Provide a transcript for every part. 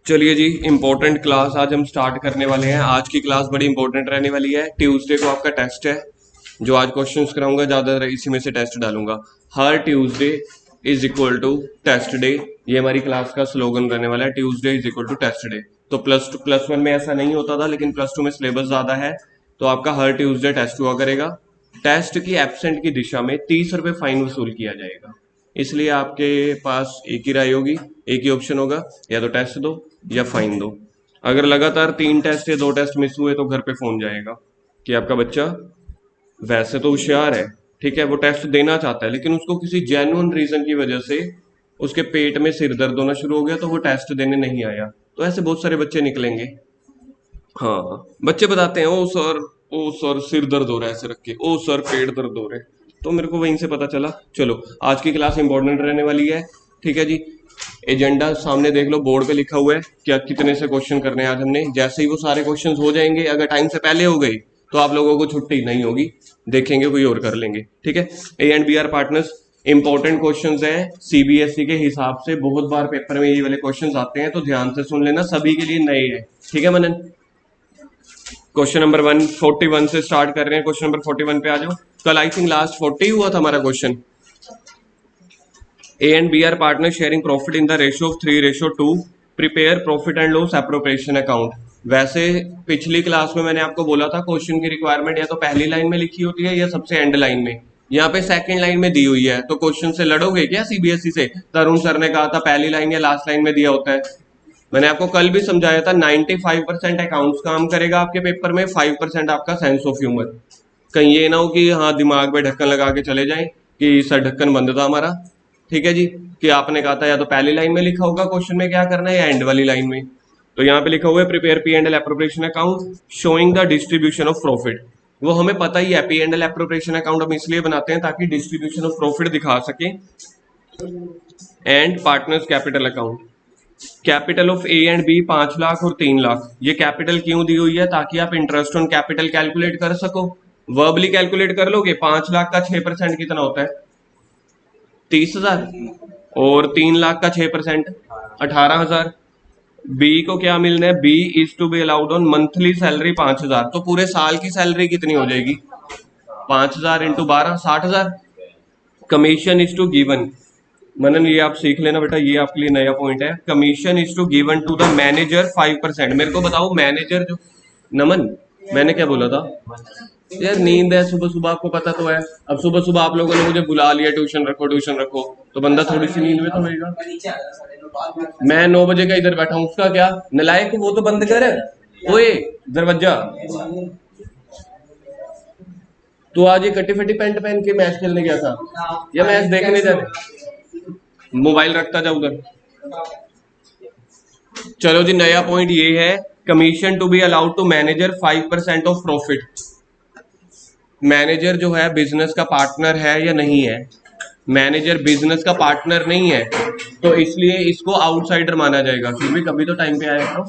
चलिए जी, important class आज हम स्टार्ट करने वाले हैं। आज की क्लास बड़ी इंपॉर्टेंट रहने वाली है। ट्यूसडे को आपका टेस्ट है, जो आज क्वेश्चंस कराऊंगा, ज़्यादातर इसी में से टेस्ट डालूंगा। हर Tuesday is equal to test day, ये हमारी क्लास का स्लोगन रहने वाला है। Tuesday is equal to test day. तो प्लस वन में ऐसा नहीं होता था, लेकिन प्लस टू में सिलेबस ज़्यादा है, तो आपका हर ट्यूसडे टेस्ट हुआ करेगा। टेस्ट की एब्सेंट की दिशा में 30 रुपये फाइन वसूल किया जाएगा। इसलिए आपके पास एक ही राय होगी, एक ही ऑप्शन होगा, या तो टेस्ट दो या फाइन दो। अगर लगातार 3 टेस्ट या 2 टेस्ट मिस हुए तो घर पे फोन जाएगा कि आपका बच्चा वैसे तो होशियार है, ठीक है, वो टेस्ट देना चाहता है, लेकिन उसको किसी जेन्युइन रीजन की वजह से उसके पेट में सिर दर्द होना शुरू हो गया, तो वो टेस्ट देने नहीं आया। तो ऐसे बहुत सारे बच्चे निकलेंगे। हाँ, बच्चे बताते हैं, ओ सर सिर दर्द हो रहा है ऐसे रख के, ओ सर पेट दर्द हो रहे हैं। तो मेरे को वहीं से पता चला। चलो, आज की क्लास इंपॉर्टेंट रहने वाली है, ठीक है जी। एजेंडा सामने देख लो, बोर्ड पे लिखा हुआ है क्या कितने से क्वेश्चन करने हैं आज हमने। जैसे ही वो सारे क्वेश्चन हो जाएंगे, अगर टाइम से पहले हो गई तो आप लोगों को छुट्टी नहीं होगी, देखेंगे कोई और कर लेंगे, ठीक है। A and B are partners, important questions हैं सीबीएसई के हिसाब से। बहुत बार पेपर में ये वाले क्वेश्चंस आते हैं, तो ध्यान से सुन लेना, सभी के लिए नए हैं, ठीक है मनन। क्वेश्चन नंबर 141 से स्टार्ट कर रहे हैं। क्वेश्चन नंबर 41 पे आ जाओ। कल आई थिंक लास्ट 40 हुआ था हमारा question. A and B are partner sharing profit in the ratio of 3:2। Prepare profit and loss appropriation account. वैसे पिछली क्लास में मैंने आपको बोला था क्वेश्चन की रिक्वायरमेंट या तो पहली लाइन में लिखी होती है या सबसे एंड लाइन में। यहाँ पे सेकंड लाइन में दी हुई है, तो क्वेश्चन से लड़ोगे क्या सीबीएसई से? तरुण सर ने कहा था पहली लाइन या लास्ट लाइन में दिया होता है। मैंने आपको कल भी समझाया था 95% अकाउंट्स काम करेगा आपके पेपर में, 5% आपका सेंस ऑफ ह्यूमर। कहीं ये ना हो कि हाँ दिमाग में ढक्कन लगा के चले जाए कि सर ढक्कन बंद था हमारा, ठीक है जी, कि आपने कहा था या तो पहली लाइन में लिखा होगा क्वेश्चन में क्या करना है, या एंड वाली लाइन में। तो यहाँ पे लिखा हुआ है prepare P and L appropriation account showing the distribution of profit. वो हमें पता ही है, P and L appropriation account हम इसलिए बनाते हैं ताकि डिस्ट्रीब्यूशन ऑफ प्रॉफिट दिखा सके। And partners capital account, capital of A and B 5 lakh और 3 लाख। ये कैपिटल क्यों दी हुई है? ताकि आप इंटरेस्ट ऑन कैपिटल कैलकुलेट कर सको। वर्बली कैलकुलेट कर लोगे। 5 लाख का 6% कितना होता है? 30,000। और 3 लाख का 6% 18,000। बी को क्या मिलना है? B is to be allowed on monthly salary 5,000। तो पूरे साल की सैलरी कितनी हो जाएगी? 5,000 into 12, 60,000। Commission is to given, Manan ये आप सीख लेना बेटा, ये आपके लिए नया पॉइंट है। Commission is to given to the manager 5%। मेरे को बताओ मैनेजर जो, नमन मैंने क्या बोला था यार? नींद है सुबह सुबह, आपको पता तो है। अब सुबह सुबह आप लोगों ने मुझे बुला लिया ट्यूशन रखो ट्यूशन रखो, तो बंदा थोड़ी सी नींद में तो होगा। मैं 9 बजे का इधर बैठा हूँ, उसका क्या? नलायक, वो तो बंद कर। ओए दरवाजा, तो आज ये कटी फटी पैंट पहन के मैच खेलने गया था या मैच देखने जा रहे? मोबाइल रखता जा उधर। चलो जी, नया पॉइंट ये है, commission to be allowed to manager 5% of profit. Manager जो है बिजनेस का पार्टनर है या नहीं है? मैनेजर बिजनेस का पार्टनर नहीं है, तो इसलिए इसको आउटसाइडर माना जाएगा। फिर भी कभी तो टाइम पे आया तो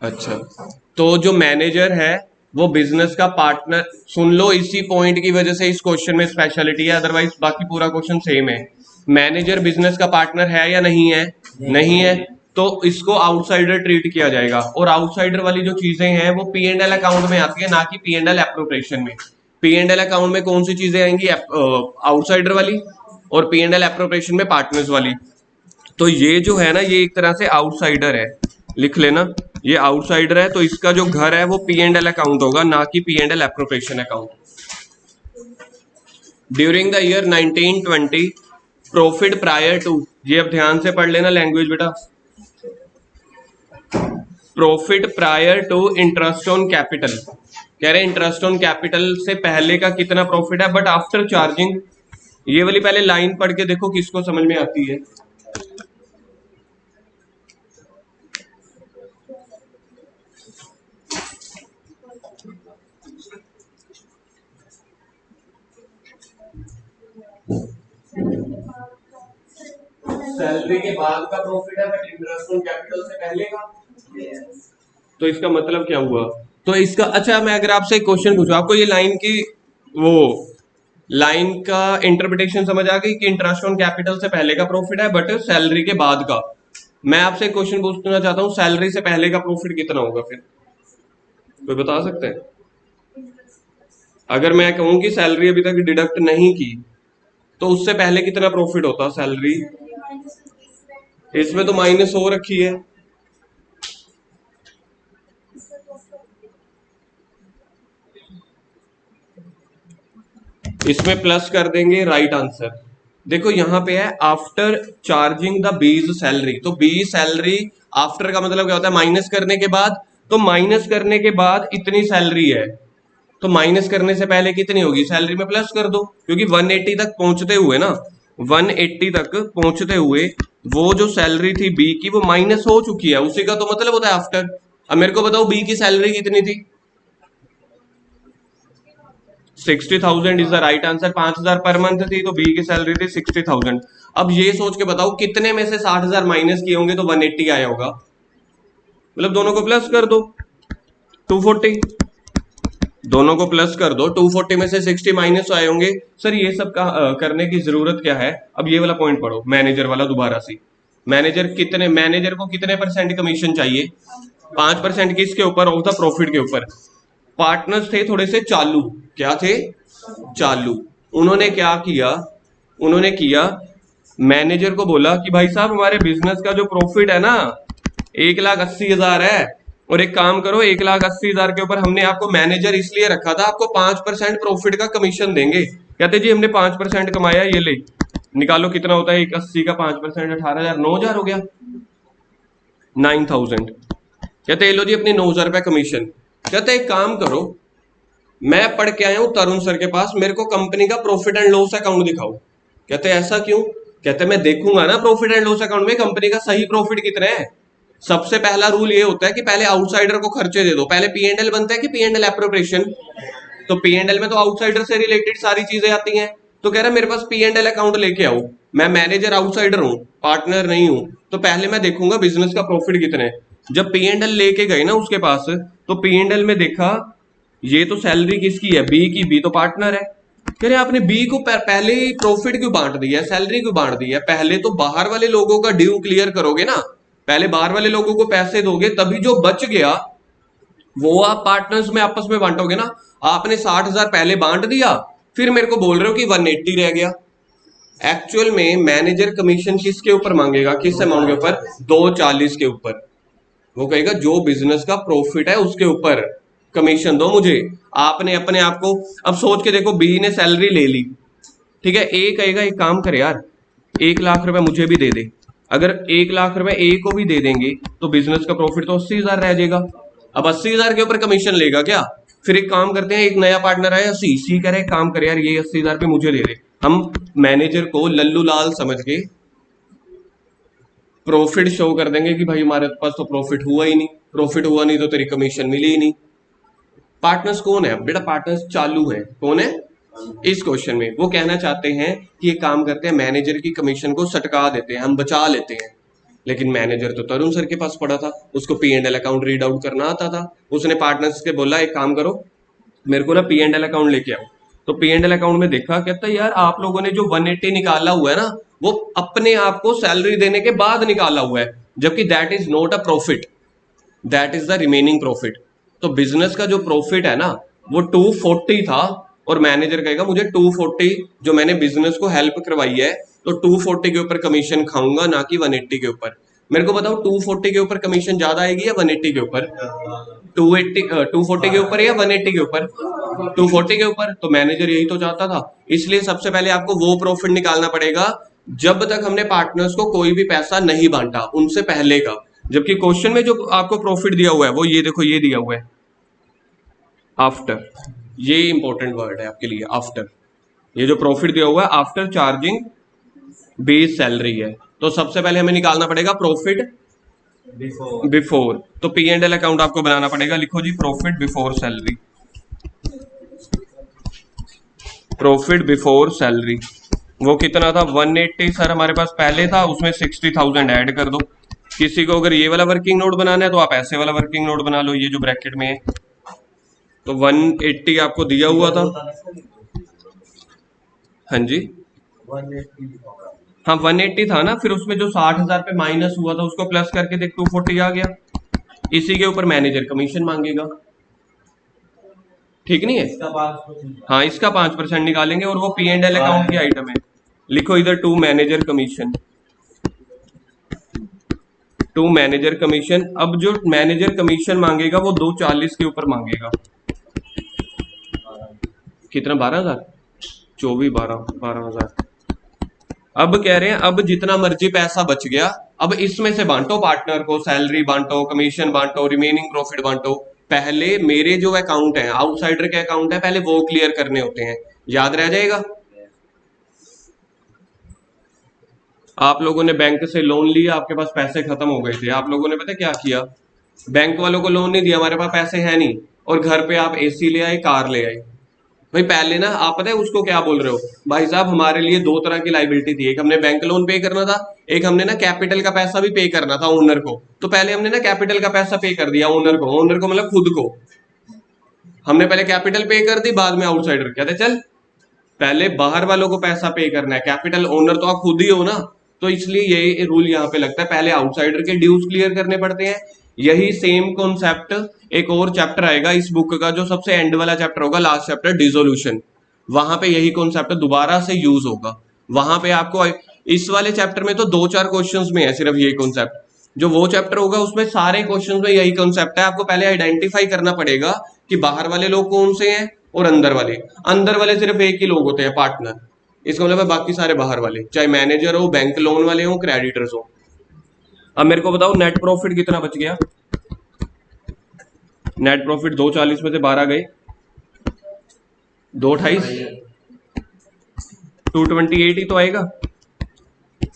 अच्छा। तो जो मैनेजर है वो बिजनेस का पार्टनर, सुन लो, इसी पॉइंट की वजह से इस क्वेश्चन में स्पेशलिटी है, अदरवाइज बाकी पूरा क्वेश्चन सेम है। मैनेजर बिजनेस का पार्टनर है या नहीं है? नहीं है, तो इसको आउटसाइडर ट्रीट किया जाएगा। और आउटसाइडर वाली जो चीजें हैं वो पी एंड एल अकाउंट में आती है, ना कि पी एंड एल एप्रोप्रिएशन में। पी एंड एल अकाउंट में कौन सी चीजें आएंगी? आउटसाइडर वाली, और पी एंड एल एप्रोप्रिएशन में पार्टनर्स वाली। तो ये जो है ना, ये एक तरह से आउटसाइडर है, लिख लेना, ये आउटसाइडर है। तो इसका जो घर है वो पी एंड एल अकाउंट होगा, ना कि P and L appropriation account. During the year 1920 profit prior to, ये अब ध्यान से पढ़ लेना लैंग्वेज बेटा, profit prior to interest on capital. कह रहे इंटरेस्ट ऑन कैपिटल से पहले का कितना प्रॉफिट है, बट आफ्टर चार्जिंग। ये वाली पहले लाइन पढ़ के देखो किसको समझ में आती है। सैलरी के बाद का प्रॉफिट है, बट इंटरेस्ट ऑन कैपिटल से पहले का। तो इसका मतलब क्या हुआ? तो इसका, अच्छा मैं अगर आपसे एक क्वेश्चन पूछूं, आपको ये लाइन की वो लाइन का इंटरप्रिटेशन समझ आ गई कि इंटरेस्ट ऑन कैपिटल से पहले का प्रॉफिट है बट सैलरी के बाद का? मैं आपसे एक क्वेश्चन पूछना चाहता हूँ, सैलरी से पहले का प्रॉफिट कितना होगा फिर? कोई बता सकते हैं? अगर मैं कहूँ कि सैलरी अभी तक डिडक्ट नहीं की, तो उससे पहले कितना प्रॉफिट होता सैलरी? इसमें तो माइनस हो रखी है। इसमें प्लस कर देंगे, राइट आंसर। देखो यहाँ पे है after charging the bees salary, तो बी सैलरी आफ्टर का मतलब क्या होता है? माइनस करने के बाद। तो माइनस करने के बाद इतनी सैलरी है, तो माइनस करने से पहले कितनी होगी? सैलरी में प्लस कर दो, क्योंकि 180 तक पहुंचते हुए ना, 180 तक पहुंचते हुए वो जो सैलरी थी बी की वो माइनस हो चुकी है, उसी का तो मतलब होता है आफ्टर। अब मेरे को बताओ बी की सैलरी कितनी थी? 60,000 is the right answer. 5,000 per month थी, तो बी की सैलरी थी 60,000। अब ये सोच के बताओ कितने में से 60,000 माइनस किए होंगे तो 180 आया होगा? मतलब दोनों को प्लस कर दो, 240। दोनों को प्लस कर दो, 240 में से 60 माइनस आए होंगे। सर ये सब का करने की जरूरत क्या है? अब ये वाला पॉइंट पढ़ो, मैनेजर वाला दोबारा से। मैनेजर को कितने परसेंट कमीशन चाहिए? 5%। किसके ऊपर? ऑफ द प्रॉफिट के ऊपर। पार्टनर्स थे थोड़े से चालू। क्या थे? चालू। उन्होंने क्या किया? उन्होंने किया, मैनेजर को बोला कि भाई साहब हमारे बिजनेस का जो प्रॉफिट है ना 1,80,000 है, और एक काम करो 1,80,000 के ऊपर हमने आपको मैनेजर इसलिए रखा था, आपको 5% प्रॉफिट का कमीशन देंगे। कहते जी हमने 5% कमाया, ये ले निकालो कितना होता है 1,80 का 5%? 18,000, 9,000 हो गया, 9,000। कहते ये लो जी अपनी 9,000 रुपए कमीशन। कहते एक काम करो, मैं पढ़ के आया हूं तरुण सर के पास, मेरे को कंपनी का प्रॉफिट एंड लॉस अकाउंट दिखाओ। कहते ऐसा क्यों? कहते मैं देखूंगा ना प्रॉफिट एंड लॉस अकाउंट में कंपनी का सही प्रॉफिट कितना है। सबसे पहला रूल ये होता है कि पहले आउटसाइडर को खर्चे दे दो। पहले पी एंड एल बनता है कि पी एंड एल एप्रोप्रिएशन? तो पी एंड एल में तो आउटसाइडर से रिलेटेड सारी चीजें आती हैं। तो कह रहा है मेरे पास पी एंड एल अकाउंट लेके आओ, मैं मैनेजर आउटसाइडर हूं, पार्टनर नहीं हूं, तो पहले मैं देखूंगा बिजनेस का प्रॉफिट कितना है। जब पी एंड एल लेके गए ना उसके पास, तो पी एंड एल में देखा ये तो सैलरी किसकी है? बी की। बी तो पार्टनर है। कह रहे आपने बी को पहले ही प्रॉफिट क्यों बांट दिया, सैलरी क्यों बांट दिया? पहले तो बाहर वाले लोगों का ड्यू क्लियर करोगे ना, पहले बाहर वाले लोगों को पैसे दोगे, तभी जो बच गया वो आप पार्टनर्स में आपस में बांटोगे ना। आपने 60,000 पहले बांट दिया, फिर मेरे को बोल रहे हो कि 180 रह गया। एक्चुअल में मैनेजर कमीशन किसके ऊपर मांगेगा? किस अमाउंट के ऊपर? 240 के ऊपर। वो कहेगा जो बिजनेस का प्रॉफिट है उसके ऊपर कमीशन दो मुझे। आपने अपने आप को, अब सोच के देखो, बी ने सैलरी ले ली, ठीक है, ए कहेगा एक काम कर यार 1,00,000 रुपए मुझे भी दे दे। अगर 1,00,000 रुपए ए को भी दे देंगे तो बिजनेस का प्रॉफिट तो 80,000 रह जाएगा। अब 80,000 के ऊपर कमीशन लेगा क्या? फिर एक काम करते हैं, एक नया पार्टनर आया सी, सी कह रहे एक काम करे यार ये 80,000 रुपए मुझे दे दे। हम मैनेजर को लल्लू लाल समझ के प्रॉफिट शो कर देंगे कि भाई हमारे पास तो प्रॉफिट हुआ ही नहीं, प्रॉफिट हुआ नहीं तो तेरी कमीशन मिली ही नहीं। पार्टनर्स कौन है बेटा? पार्टनर्स चालू है। कौन है? इस क्वेश्चन में वो कहना चाहते हैं कि ये काम करते हैं मैनेजर की कमीशन को सटका देते हैं, हम बचा लेते हैं। लेकिन मैनेजर तो तरुण सर के पास पड़ा था, उसको P and L account read out करना आता था। उसने पार्टनर्स के बोला एक काम करो मेरे को ना पी एंड एल अकाउंट लेके आओ। तो पी एंड एल अकाउंट में देखा, कहता है यार आप लोगों ने जो 180 निकाला हुआ है ना वो अपने आप को सैलरी देने के बाद निकाला हुआ है, जबकि that is not a profit, that is the remaining profit. तो बिजनेस का जो प्रॉफिट है ना वो 240 था, और मैनेजर कहेगा मुझे 240 जो मैंने बिजनेस को हेल्प करवाई है, तो 240 के ऊपर कमीशन खाऊंगा ना कि 180 के ऊपर। मेरे को बताओ 240 के ऊपर कमीशन ज्यादा आएगी या 180 के ऊपर? 240 के ऊपर या 180 के ऊपर? 240 के ऊपर। तो मैनेजर यही तो चाहता था, इसलिए सबसे पहले आपको वो प्रॉफिट निकालना पड़ेगा जब तक हमने पार्टनर्स को कोई भी पैसा नहीं बांटा, उनसे पहले का। जबकि क्वेश्चन में जो आपको प्रॉफिट दिया हुआ है वो ये देखो, ये दिया हुआ है आफ्टर। ये इंपॉर्टेंट वर्ड है आपके लिए, आफ्टर। ये जो प्रॉफिट दिया हुआ है आफ्टर चार्जिंग बेस सैलरी है। तो सबसे पहले हमें निकालना पड़ेगा प्रॉफिट बिफोर। तो पी एंड एल अकाउंट आपको बनाना पड़ेगा, लिखो जी profit before salary. Profit before salary वो कितना था? 180 सर हमारे पास पहले था, उसमें 60,000 ऐड कर दो। किसी को अगर ये वाला वर्किंग नोट बनाना है तो आप ऐसे वाला वर्किंग नोट बना लो, ये जो ब्रैकेट में है। तो 180 आपको दिया हुआ था। हाँ जी, हाँ 180 था ना, फिर उसमें जो 60,000 पे माइनस हुआ था उसको प्लस करके देख 240 आ गया। इसी के ऊपर मैनेजर कमीशन मांगेगा, ठीक नहीं है? हाँ इसका 5% निकालेंगे और वो पी एंड एल अकाउंट की आइटम है। लिखो इधर to manager commission, to manager commission. अब जो मैनेजर कमीशन मांगेगा वो 240 के ऊपर मांगेगा। कितना? 12,000, 24, 12,000। अब कह रहे हैं अब जितना मर्जी पैसा बच गया, अब इसमें से बांटो, पार्टनर को सैलरी बांटो, कमीशन बांटो, रिमेनिंग प्रॉफिट बांटो। पहले मेरे जो अकाउंट है, आउटसाइडर के अकाउंट है, पहले वो क्लियर करने होते हैं, याद रह जाएगा। आप लोगों ने बैंक से लोन लिया, आपके पास पैसे खत्म हो गए थे, आप लोगों ने पता क्या किया? बैंक वालों को लोन नहीं दिया, हमारे पास पैसे हैं नहीं, और घर पे आप एसी ले आए, कार ले आए। भाई पहले ना आप पता है उसको क्या बोल रहे हो? भाई साहब हमारे लिए दो तरह की लाइबिलिटी थी, एक हमने बैंक लोन पे करना था, एक हमने ना कैपिटल का पैसा भी पे करना था ओनर को। तो पहले हमने ना कैपिटल का पैसा पे कर दिया ओनर को, ओनर को मतलब खुद को। हमने पहले कैपिटल पे कर दी, बाद में आउटसाइडर कहते चल पहले बाहर वालों को पैसा पे करना है, कैपिटल ओनर तो आप खुद ही हो ना। तो इसलिए ये रूल यहाँ पे लगता है, पहले आउटसाइडर के ड्यूज क्लियर करने पड़ते हैं। यही सेम कॉन्सेप्ट एक और चैप्टर आएगा इस बुक का, जो सबसे एंड वाला चैप्टर होगा, लास्ट चैप्टर डिसोल्यूशन। वहां पे यही कॉन्सेप्ट दोबारा से यूज होगा। वहां पे आपको इस वाले चैप्टर में तो दो चार क्वेश्चंस में है सिर्फ ये कॉन्सेप्ट, जो वो चैप्टर होगा उसमें सारे क्वेश्चंस में यही कॉन्सेप्ट है। आपको पहले आइडेंटिफाई करना पड़ेगा कि बाहर वाले लोग कौन से हैं और अंदर वाले सिर्फ एक ही लोग होते हैं, पार्टनर। इसका मतलब है बाकी सारे बाहर वाले, चाहे मैनेजर हो, बैंक लोन वाले हो, क्रेडिटर्स हो। अब मेरे को बताओ नेट प्रॉफिट कितना बच गया? नेट प्रॉफिट 240 में से 12 गए, 228, 228 ही तो आएगा।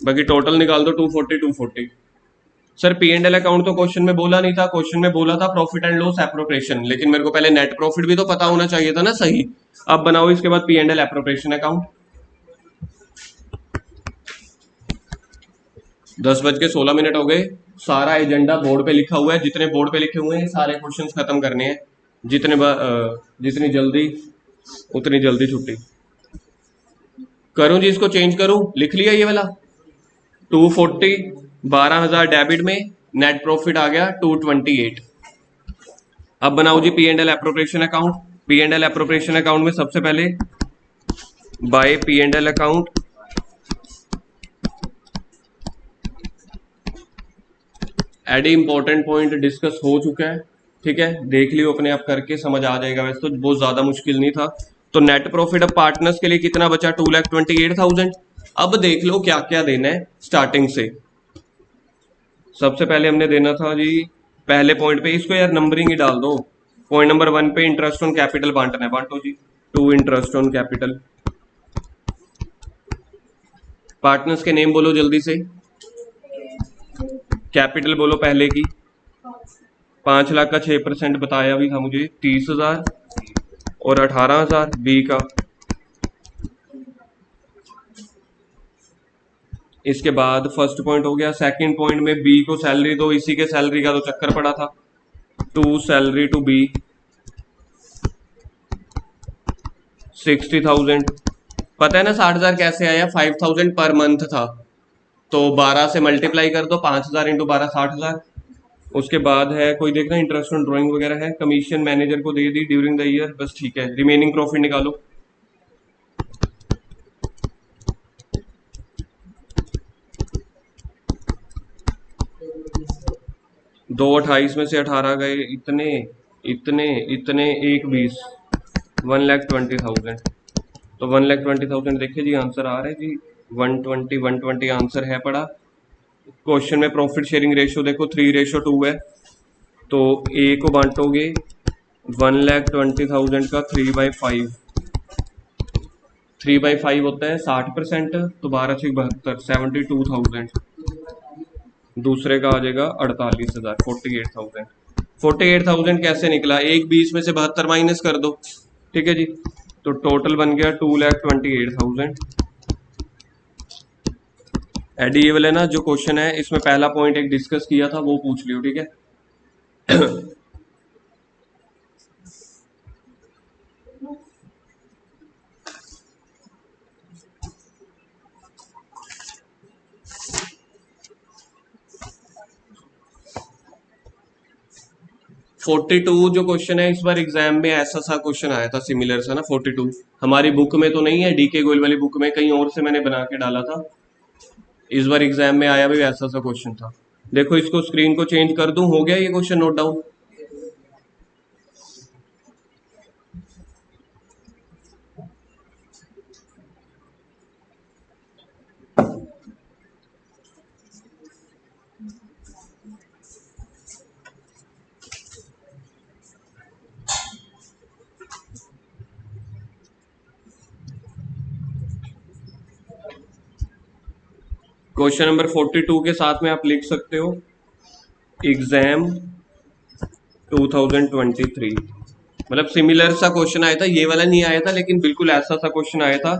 बाकी टोटल निकाल दो, 240, 240। Sir P and L account तो क्वेश्चन में बोला नहीं था, क्वेश्चन में बोला था प्रॉफिट एंड लॉस एप्रोप्रिएशन, लेकिन मेरे को पहले नेट प्रॉफिट भी तो पता होना चाहिए था ना सही। अब बनाओ इसके बाद P and L appropriation account. 10:16 हो गए। सारा एजेंडा बोर्ड पे लिखा हुआ है, जितने बोर्ड पे लिखे हुए हैं सारे क्वेश्चंस खत्म करने हैं। जितनी जल्दी उतनी जल्दी छुट्टी। करूं जी इसको चेंज करूं? लिख लिया ये वाला 240, 12,000 डेबिट में, नेट प्रॉफिट आ गया 228। अब बनाओ जी P and L appropriation account. P and L appropriation account में सबसे पहले by P and L account, एडी इंपॉर्टेंट पॉइंट डिस्कस हो चुका है, ठीक है, देख लियो अपने आप करके, समझ आ जाएगा, वैसे तो बहुत ज्यादा मुश्किल नहीं था। तो नेट प्रॉफिट अब पार्टनर्स के लिए कितना बचा? 2,28,000। अब देख लो क्या क्या देना है स्टार्टिंग से। सबसे पहले हमने देना था जी पहले पॉइंट पे, इसको यार नंबरिंग ही डाल दो। पॉइंट नंबर 1 पे इंटरेस्ट ऑन कैपिटल बांटना है, बांटो जी। To interest on capital. Partners के नेम बोलो जल्दी से। कैपिटल बोलो पहले की, 5 लाख का 6% बताया भी था मुझे, 30,000, और 18,000 बी का। इसके बाद फर्स्ट पॉइंट हो गया। सेकंड पॉइंट में बी को सैलरी दो, इसी के सैलरी का तो चक्कर पड़ा था। To salary to B 60,000। पता है ना 60,000 कैसे आया? 5,000 पर मंथ था, तो 12 से मल्टीप्लाई कर दो, 5,000 इंटू 12, 60,000। उसके बाद है कोई देखना इंटरेस्ट ऑन ड्राइंग वगैरह है, कमीशन मैनेजर को दे दी ड्यूरिंग द ईयर, बस ठीक है। रिमेनिंग प्रॉफिट निकालो। 228 में से 18 गए, इतने इतने इतने, एक 20, 1,20,000। तो 1,20,000 देखिए जी, आंसर आ रहा है जी 120, 120 आंसर है पड़ा। क्वेश्चन में प्रॉफिट शेयरिंग रेशियो देखो 3:2 है, तो ए को बांटोगे 1,20,000 का 3/5, 3/5 होता है 60%, तो 12×6 = 72,000। दूसरे का आ जाएगा 48,000, 48,000। 48,000 कैसे निकला? एक 20 में से 72 माइनस कर दो, ठीक है जी। तो टोटल बन गया 2,28,000। एडी ये वाला ना जो क्वेश्चन है, इसमें पहला पॉइंट एक डिस्कस किया था वो पूछ लियो, ठीक है। 42 जो क्वेश्चन है, इस बार एग्जाम में ऐसा सा क्वेश्चन आया था, सिमिलर सा ना 42। हमारी बुक में तो नहीं है, डीके गोयल वाली बुक में, कहीं और से मैंने बना के डाला था। इस बार एग्जाम में आया भी ऐसा सा क्वेश्चन था। देखो इसको स्क्रीन को चेंज कर दूं, हो गया ये question note down. Question number 42 के साथ में आप लिख सकते हो एग्जाम 2023। मतलब सिमिलर सा क्वेश्चन आया था, ये वाला नहीं आया था लेकिन बिल्कुल ऐसा सा क्वेश्चन आया था।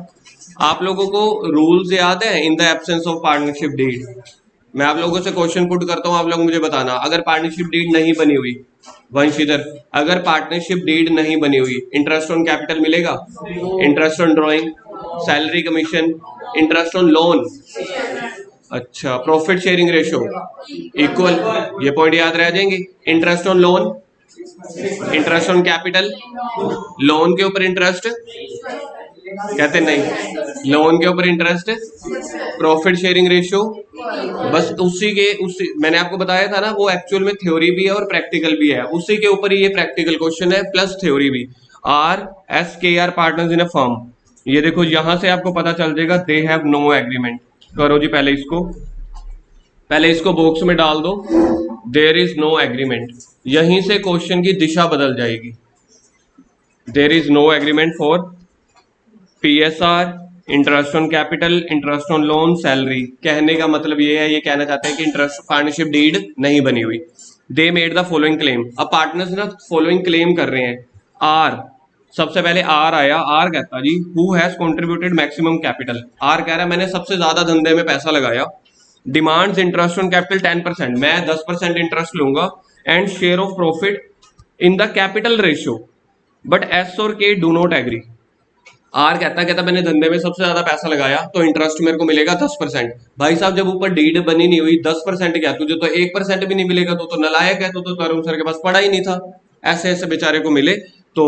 आप लोगों को रूल्स याद है? In the absence of partnership deed, मैं आप लोगों से क्वेश्चन पुट करता हूं, आप लोग मुझे बताना अगर पार्टनरशिप डीड नहीं बनी हुई, वंशीधर, अगर पार्टनरशिप डीड नहीं बनी हुई, इंटरेस्ट ऑन कैपिटल मिलेगा? Interest on drawing, salary commission, interest on loan, अच्छा, प्रॉफिट शेयरिंग रेशियो इक्वल, ये पॉइंट याद रह जाएंगे। Interest on loan, interest on capital, loan के ऊपर इंटरेस्ट कहते नहीं, लोन के ऊपर इंटरेस्ट, प्रॉफिट शेयरिंग रेशियो, बस उसी मैंने आपको बताया था ना, वो एक्चुअल में थ्योरी भी है और प्रैक्टिकल भी है, उसी के ऊपर ही ये प्रैक्टिकल क्वेश्चन है प्लस थ्योरी भी। R S K are partners in a firm, ये देखो यहां से आपको पता चल जाएगा दे हैव नो एग्रीमेंट। करो जी, पहले इसको बॉक्स में डाल दो, देयर इज नो एग्रीमेंट, यहीं से क्वेश्चन की दिशा बदल जाएगी। There is no agreement for PSR, interest on capital, interest on loan, salary. कहने का मतलब ये है, ये कहना चाहते हैं कि इंटरेस्ट पार्टनरशिप डीड नहीं बनी हुई। They made the following claim, अब पार्टनर्स ना फॉलोइंग क्लेम कर रहे हैं। आर, सबसे पहले आर आया, आर कहता जी who has contributed maximum capital, R कह रहा है मैंने सबसे ज्यादा धंधे में पैसा लगाया। डिमांड्स इंटरेस्ट ऑन कैपिटल 10%, मैं 10% इंटरेस्ट लूंगा, and share of profit in the capital ratio, but S और के डू नॉट एग्री। आर कहता मैंने धंधे में सबसे ज्यादा पैसा लगाया तो इंटरेस्ट मेरे को मिलेगा 10%। भाई साहब जब ऊपर डीड बनी नहीं हुई, 10% क्या, तुझे तो 1% भी नहीं मिलेगा, तो नलायक है, तो तरुण सर के पास पड़ा ही नहीं था। ऐसे ऐसे बेचारे को मिले तो।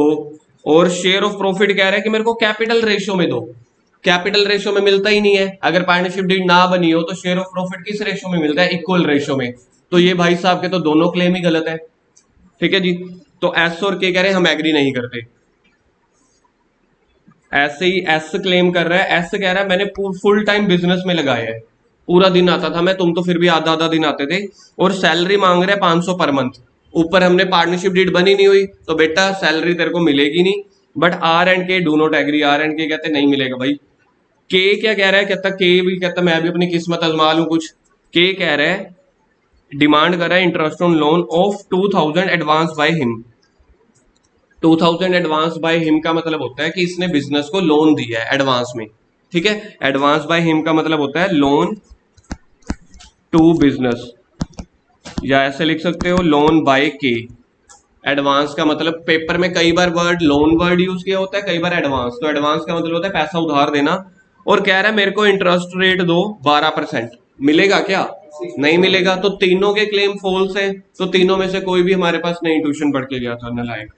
और शेयर ऑफ प्रॉफिट कह रहा है कि मेरे को कैपिटल रेशियो में दो, कैपिटल रेशियो में मिलता ही नहीं है। अगर पार्टनरशिप डीड ना बनी हो तो शेयर ऑफ प्रॉफिट किस रेशियो में मिलता है? इक्वल रेशियो में। तो ये भाई साहब के तो दोनों क्लेम ही गलत है। ठीक है जी, तो एस और के कह रहे हैं हम एग्री नहीं करते। ऐसे ही एस क्लेम कर रहा है, एस कह रहा है मैंने फुल टाइम बिजनेस में लगाया है, पूरा दिन आता था मैं, तुम तो फिर भी आधा आधा दिन आते थे, और सैलरी मांग रहे हैं 500 पर मंथ। ऊपर हमने पार्टनरशिप डीड बनी नहीं हुई तो बेटा सैलरी तेरे को मिलेगी नहीं। But R and K do not agree, R and K कहते नहीं मिलेगा भाई। के क्या कह रहा है? कहता के भी कहता मैं भी अपनी किस्मत आजमा लूं कुछ। के कह रहा है, डिमांड कर रहा है interest on loan of 2000 advance by him. 2000 advance by him का मतलब होता है कि इसने बिजनेस को लोन दिया है एडवांस में। ठीक है, एडवांस बाय हिम का मतलब होता है लोन टू बिजनेस, या ऐसे लिख सकते हो लोन बाय के। एडवांस का मतलब पेपर में कई बार वर्ड लोन वर्ड यूज किया होता है, कई बार एडवांस, तो एडवांस का मतलब होता है पैसा उधार देना। और कह रहा है मेरे को इंटरेस्ट रेट दो 12%, मिलेगा क्या? नहीं मिलेगा। तो तीनों के क्लेम फॉल्स है, तो तीनों में से कोई भी हमारे पास नहीं ट्यूशन पढ़ के गया था नलायक।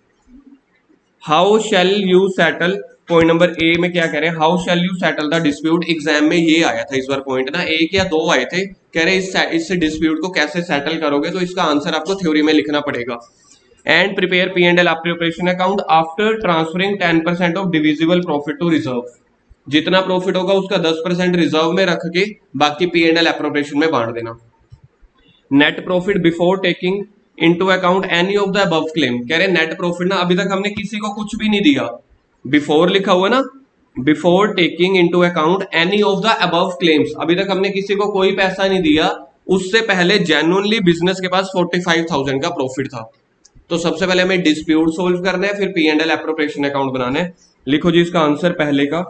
How shall you settle, point number A में क्या कह रहे हैं, how shall you settle the dispute. Exam में ये आया था इस बार पॉइंट ना, एक या दो आए थे, कह रहे इस डिस्प्यूट को कैसे सेटल करोगे, तो इसका आंसर आपको थ्योरी में लिखना पड़ेगा। And prepare P and L appropriation account after transferring 10% of divisible profit to reserve. जितना प्रॉफिट होगा उसका 10% रिजर्व में रख के बाकी पी एंड एल एप्रोप्रिएशन में बांट देना। Net profit before taking into account any of the above claim, कह रहे नेट प्रॉफिट ना अभी तक हमने किसी को कुछ भी नहीं दिया, बिफोर लिखा हुआ ना, before taking into account any of the above claims, अभी तक हमने किसी को कोई पैसा नहीं दिया, उससे पहले जेन्युइनली बिजनेस के पास 45,000 का प्रॉफिट था। तो सबसे पहले हमें डिस्प्यूट सोल्व करना है, फिर P and L appropriation account बनाना है। लिखो जी इसका आंसर पहले का,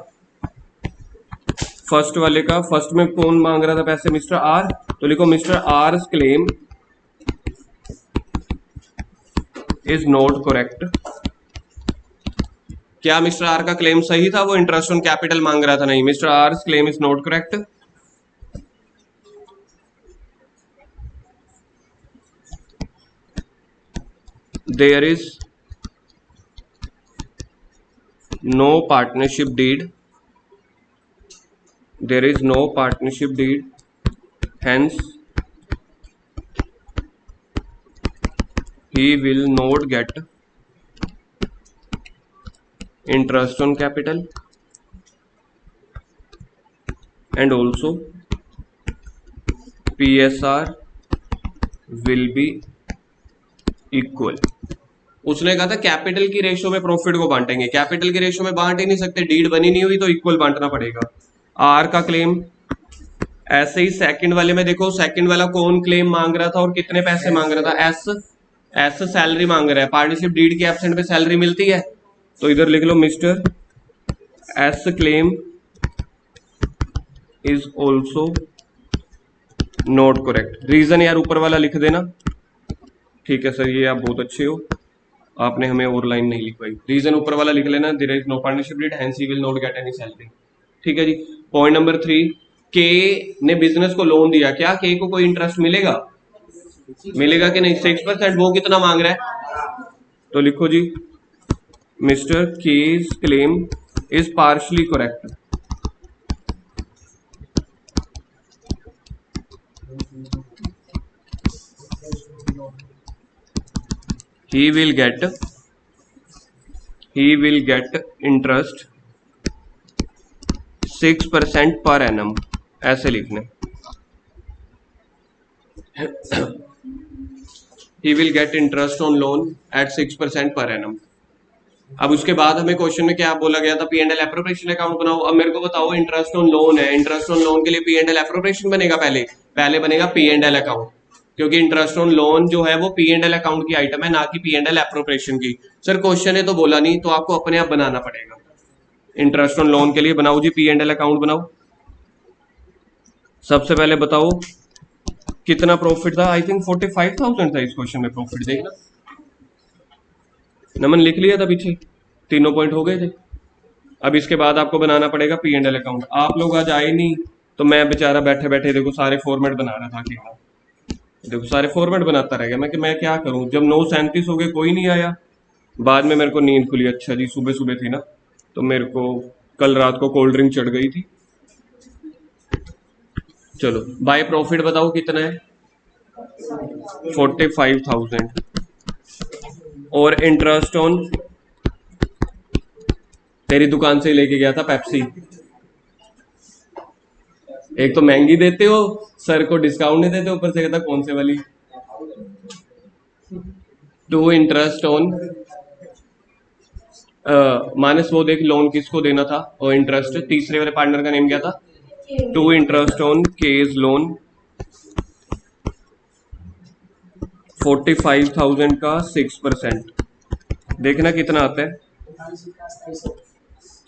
फर्स्ट वाले का। फर्स्ट में कौन मांग रहा था पैसे? मिस्टर आर, तो लिखो mister R claim is not correct. क्या मिस्टर आर का क्लेम सही था? वो इंटरेस्ट ऑन कैपिटल मांग रहा था। नहीं, mister R claim is not correct. There is no partnership deed, there is no partnership deed, hence he will not get interest on capital and also PSR will be equal। उसने कहा था capital की ratio में profit को बांटेंगे, capital की ratio में बांट ही नहीं सकते, डीड बनी नहीं हुई तो इक्वल बांटना पड़ेगा। आर का क्लेम ऐसे ही सेकंड वाले में देखो, सेकंड वाला कौन क्लेम मांग रहा था और कितने पैसे मांग रहा था, एस सैलरी मांग रहा है, पार्टनरशिप डीड के एब्सेंट पे सैलरी मिलती है, तो इधर लिख लो Mister S claim is also not correct. Reason यार ऊपर वाला लिख देना, ठीक है सर, ये आप बहुत अच्छे हो, आपने हमें और लाइन नहीं लिखवाई, रीजन ऊपर वाला लिख लेना, there is no partnership deed hence he will not get any salary. ठीक है जी। पॉइंट नंबर 3, के ने बिजनेस को लोन दिया, क्या के को कोई इंटरेस्ट मिलेगा, मिलेगा कि नहीं, 6%, वो कितना मांग रहा है, तो लिखो जी Mister K's claim is partially correct, he will get interest 6% per annum, ऐसे लिखने, he will get interest on loan at 6% per annum. अब उसके बाद हमें क्वेश्चन में क्या बोला गया था, P and L appropriation account बनाओ। अब मेरे को बताओ इंटरेस्ट ऑन लोन है, इंटरेस्ट ऑन लोन के लिए पी एंड एल एप्रोप्रिएशन बनेगा, पहले बनेगा पी एंड एल अकाउंट, क्योंकि इंटरेस्ट ऑन लोन जो है वो पी एंड एल अकाउंट की आइटम है, ना कि पी एंड एल एप्रोप्रिएशन की। सर क्वेश्चन है तो बोला नहीं, तो आपको अपने आप बनाना पड़ेगा। इंटरेस्ट ऑन लोन के लिए बनाओ जी पी एंड एल अकाउंट बनाओ। सबसे पहले बताओ कितना प्रॉफिट था, आई थिंक 45,000 था इस क्वेश्चन में प्रॉफिट, देखना नमन लिख लिया था पीछे, तीनों पॉइंट हो गए थे। अब इसके बाद आपको बनाना पड़ेगा पी एंड एल अकाउंट। आप लोग आज आए नहीं तो मैं बेचारा बैठे बैठे देखो सारे फॉर्मेट बना रहा था कि देखो सारे फॉर्मेट बनाता रह गया मैं, कि मैं क्या करूं, जब 9:37 हो गए कोई नहीं आया, बाद में मेरे को नींद खुली, अच्छा जी सुबह सुबह थी ना, तो मेरे को कल रात को कोल्ड ड्रिंक चढ़ गई थी। चलो बाय प्रॉफिट बताओ कितना है, 45,000, और इंटरेस्ट ऑन, तेरी दुकान से लेके गया था पेप्सी, एक तो महंगी देते हो, सर को डिस्काउंट नहीं देते, ऊपर से कहता कौन से वाली, टू इंटरेस्ट ऑन माइनस वो देख लोन किसको देना था, और इंटरेस्ट तीसरे वाले पार्टनर का नेम क्या था, to interest on K's loan 45,000 का 6%, देखना कितना आता है,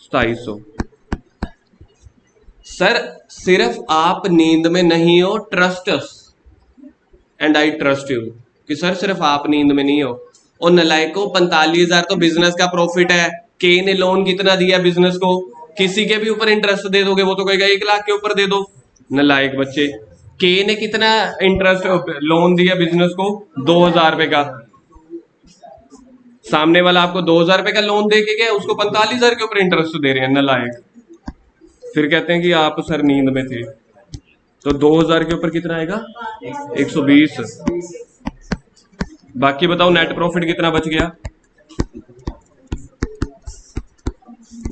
2700। सर सिर्फ आप नींद में नहीं हो, trust us and I trust you, कि सर सिर्फ आप नींद में नहीं हो। और नलायको 45,000 तो बिजनेस का प्रॉफिट है, के ने लोन कितना दिया बिजनेस को, किसी के भी ऊपर इंटरेस्ट दे दोगे वो तो कहेगा 1 लाख के ऊपर दे दो, नलायक बच्चे। के ने कितना इंटरेस्ट लोन दिया बिजनेस को, 2,000 रुपए का, सामने वाला आपको 2,000 रुपए का लोन दे के गया, उसको 45,000 के ऊपर इंटरेस्ट दे रहे हैं, नलायक। फिर कहते हैं कि आप सर नींद में थे, तो 2,000 के ऊपर कितना आएगा, 120। बाकी बताओ नेट प्रॉफिट कितना बच गया,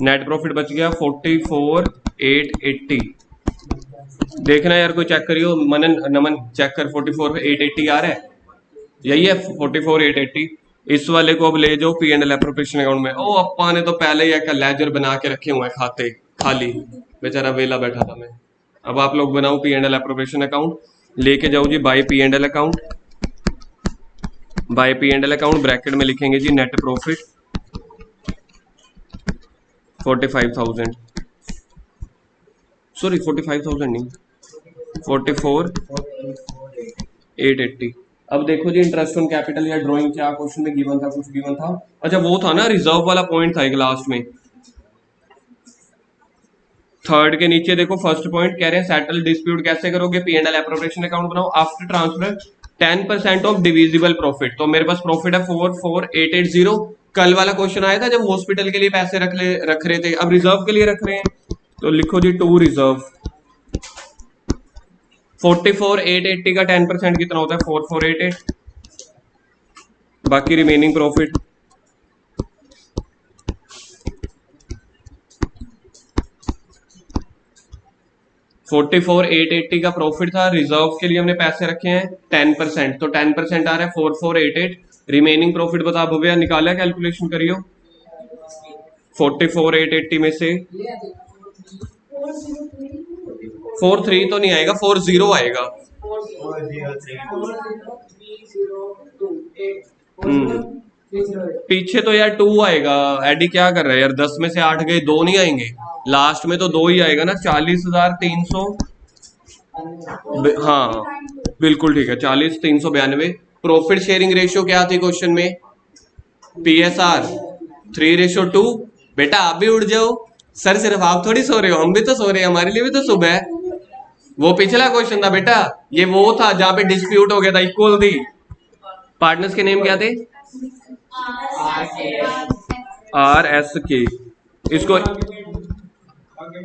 नेट प्रॉफिट बच गया 44,880। देखना यार कोई चेक करियो, मनन नमन चेक कर, 44,880 आ रहा है, यही है 44,880। इस वाले को अब ले जाओ P and L appropriation account में। ओ अप्पा ने तो पहले ही एक लेजर बना के रखे हुए हैं, खाते खाली, बेचारा वेला बैठा था मैं। अब आप लोग बनाओ P and L appropriation account, लेके जाओ जी by P and L account, by P and L account, bracket में लिखेंगे जी नेट प्रॉफिट 45,000, सॉरी 45,000 नहीं, 44,880। अब देखो जी इंटरेस्ट ऑन कैपिटल या ड्राइंग, क्या क्वेश्चन में गिवन था, कुछ गिवन था, अच्छा वो था ना रिजर्व वाला पॉइंट था एक लास्ट में, थर्ड के नीचे देखो फर्स्ट पॉइंट कह रहे हैं सेटल डिस्प्यूट कैसे करोगे, P and L appropriation account बनाओ after transfer 10% of divisible profit. तो मेरे पास प्रॉफिट है 44880। कल वाला क्वेश्चन आया था जब हॉस्पिटल के लिए पैसे रख रहे थे, अब रिजर्व के लिए रख रहे हैं, तो लिखो जी टू रिजर्व। 44880 का 10% कितना होता है 4488, बाकी remaining profit. Forty four eight eighty का प्रॉफिट था, रिजर्व के लिए हमने पैसे रखे हैं 10%, तो 10% आ रहा है 4488। रिमेनिंग प्रॉफिट बता भैया, निकाला कैलकुलेशन करियो। 44880 में से 43 तो नहीं आएगा, 40 आएगा। पीछे तो यार 2 आएगा। एडी क्या कर रहा है यार, 10 में से 8 गए, 2 नहीं आएंगे लास्ट में, तो 2 ही आएगा ना। 40,300, हाँ बिल्कुल ठीक है, 40,392। प्रॉफिट शेयरिंग रेशियो क्या थी क्वेश्चन में, PSR 3:2। बेटा आप भी उठ जाओ सर, सिर्फ आप थोड़ी सो रहे हो, हम भी तो सो रहे हैं, हमारे लिए भी तो सुबह है। वो पिछला क्वेश्चन था बेटा, ये वो था जहां पे डिस्प्यूट हो गया था, इक्वल थी। पार्टनर्स के नेम क्या थे, RSK। इसको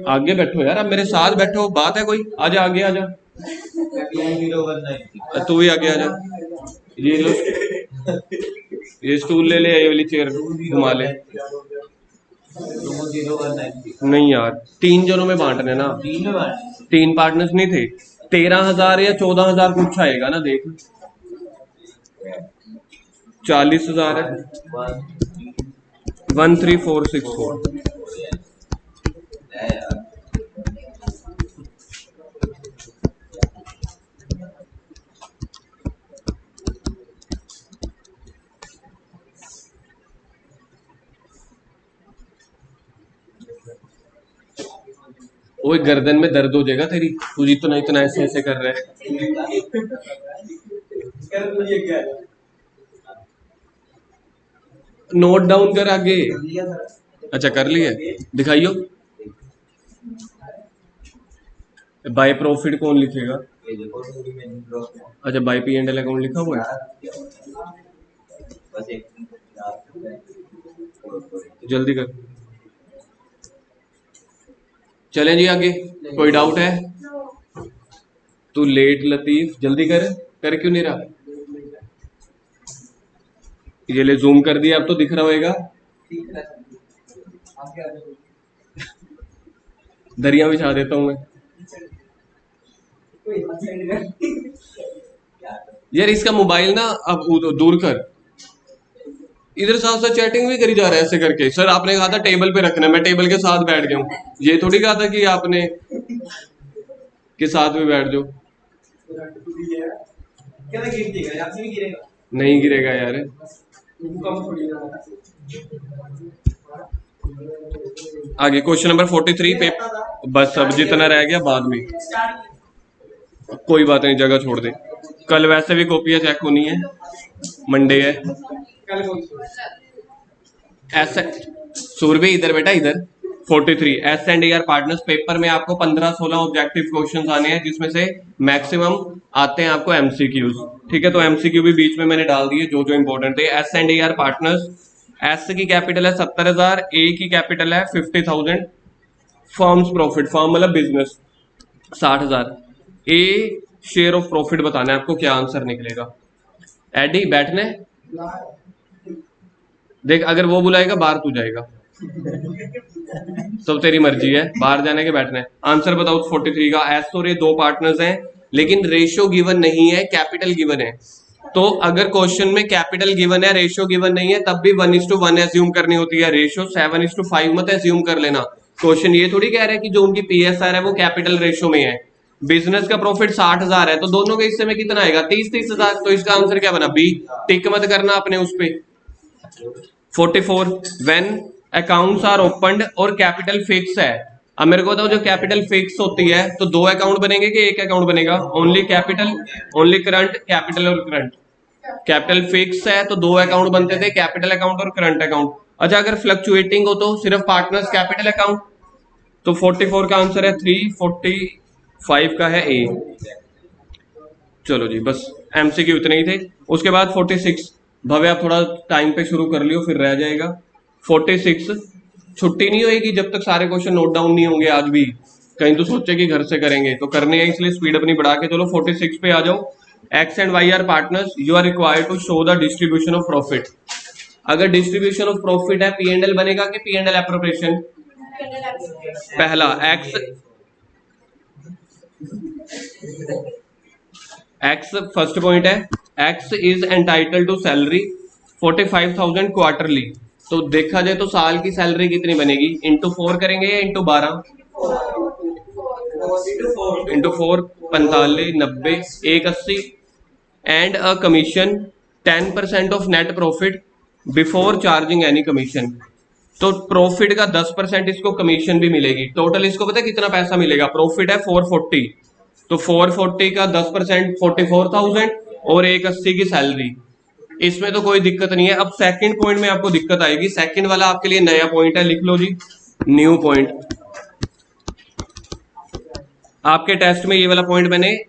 आगे बैठो यार, अब मेरे साथ बैठो, बात है कोई, आजा आगे आजा, तू भी आगे आजा। ये लो, ये स्टूल ले ले, ये वाली चेयर घुमा ले। नहीं यार 3 जनों में बांटने ना, 3 पार्टनर्स नहीं थे। 13,000 या 14,000 कुछ आएगा ना, देख 40,000 है, 13464। ओए गर्दन में दर्द हो जाएगा तेरी, तू जितना इतना ऐसे ऐसे कर रहा है। नोट डाउन कर आगे। अच्छा कर लिया, दिखाइयो। बाय प्रॉफिट कौन लिखेगा, अच्छा बाय P&L अकाउंट लिखा हुआ है, जल्दी कर। चलें जी आगे, कोई डाउट है, तू लेट लतीफ, जल्दी कर क्यों नहीं रहा। ये ले जूम कर दिया, अब तो दिख रहा होगा। दरिया बिछा देता हूं मैं यार, इसका मोबाइल ना अब दूर कर, इधर साथ साथ चैटिंग भी करी जा रहा है ऐसे करके। सर आपने कहा था टेबल पे रखना है, मैं टेबल के साथ बैठ गया हूँ, ये थोड़ी कहा था कि आपने के साथ में बैठ जाओ। नहीं गिरेगा यार, आगे क्वेश्चन नंबर 43 पे, बस अब जितना रह गया बाद में, कोई बात नहीं, जगह छोड़ दे। कल वैसे भी कॉपियां चेक होनी है, मंडे है। ऐसा सूरभि इधर बेटा इधर। 43 S&AR पार्टनर्स पेपर में आपको 15-16 ऑब्जेक्टिव क्वेश्चंस आने हैं, जिसमें से मैक्सिमम आते हैं आपको MCQs, ठीक है। तो MCQ भी बीच में मैंने डाल दिए जो जो इंपॉर्टेंट थे। S&AR पार्टनर्स, S की कैपिटल है 70,000, A की कैपिटल है 50,000, फर्म्स प्रॉफिट, फर्म मतलब business 60,000। A share of profit बताना है आपको, क्या आंसर निकलेगा। एडी बैठने देख, अगर वो बुलाएगा बाहर तू जाएगा, सब तेरी मर्जी है, बाहर जाने के बैठना है। आंसर बताओ 43 का। एस और ये 2 पार्टनर्स हैं, लेकिन रेशियो गिवन नहीं है, कैपिटल गिवन है। तो अगर क्वेश्चन में कैपिटल गिवन है, रेशियो गिवन नहीं है, तब भी 1:1 एज्यूम करनी होती है। रेशियो 7:5 मत एज्यूम कर लेना। क्वेश्चन ये थोड़ी कह रहा है कि जो उनकी PSR है वो कैपिटल रेशियो में है। बिजनेस का प्रॉफिट 60,000 है, तो दोनों के हिस्से में कितना आएगा, 30,000। तो इसका आंसर क्या बना, बी। टिक मत करना अपने उस पे। 44 व्हेन अकाउंट्स आर ओपनड और कैपिटल फिक्स है। अब मेरे को बताओ, जो कैपिटल फिक्स होती है तो 2 अकाउंट बनेंगे कि एक अकाउंट बनेगा, only capital, only current, capital और करंट। कैपिटल फिक्स है तो 2 अकाउंट बनते थे, कैपिटल अकाउंट और करंट अकाउंट। अच्छा अगर फ्लक्चुएटिंग हो तो सिर्फ पार्टनर्स कैपिटल अकाउंट। तो 44 का आंसर है 3, 45 का है ए। चलो जी बस। एमसीक्यू इतने ही थे। उसके बाद 46, भव्य आप थोड़ा टाइम पे शुरू कर लियो फिर रह जाएगा। 46 छुट्टी नहीं होएगी जब तक सारे क्वेश्चन नोट डाउन नहीं होंगे। आज भी कहीं तो सोचे कि घर से करेंगे, तो करने हैं इसलिए स्पीड अपनी बढ़ा के चलो 46 पे आ जाओ। X and Y are partners, you are required to show the distribution of profit. अगर डिस्ट्रीब्यूशन ऑफ प्रॉफिट है पी एंड एल बनेगा कि पी एंड एल एप्रोप्रिएशन? पहला एक्स फर्स्ट पॉइंट है, X is entitle to salary 45,000 quarterly. तो देखा जाए तो साल की सैलरी कितनी बनेगी? इंटू 4 करेंगे या into 12? Into 4 45 90 180 and a commission 10% of net profit before charging any commission. तो प्रॉफिट का 10% इसको कमीशन भी मिलेगी। टोटल इसको पता है कितना पैसा मिलेगा? प्रॉफिट है 440, तो 440 का 10% 44,000 और 180 की सैलरी। इसमें तो कोई दिक्कत नहीं है। अब सेकंड पॉइंट में आपको दिक्कत आएगी। सेकंड वाला आपके लिए नया पॉइंट है, लिख लो जी, न्यू पॉइंट। आपके टेस्ट में ये वाला पॉइंट मैंने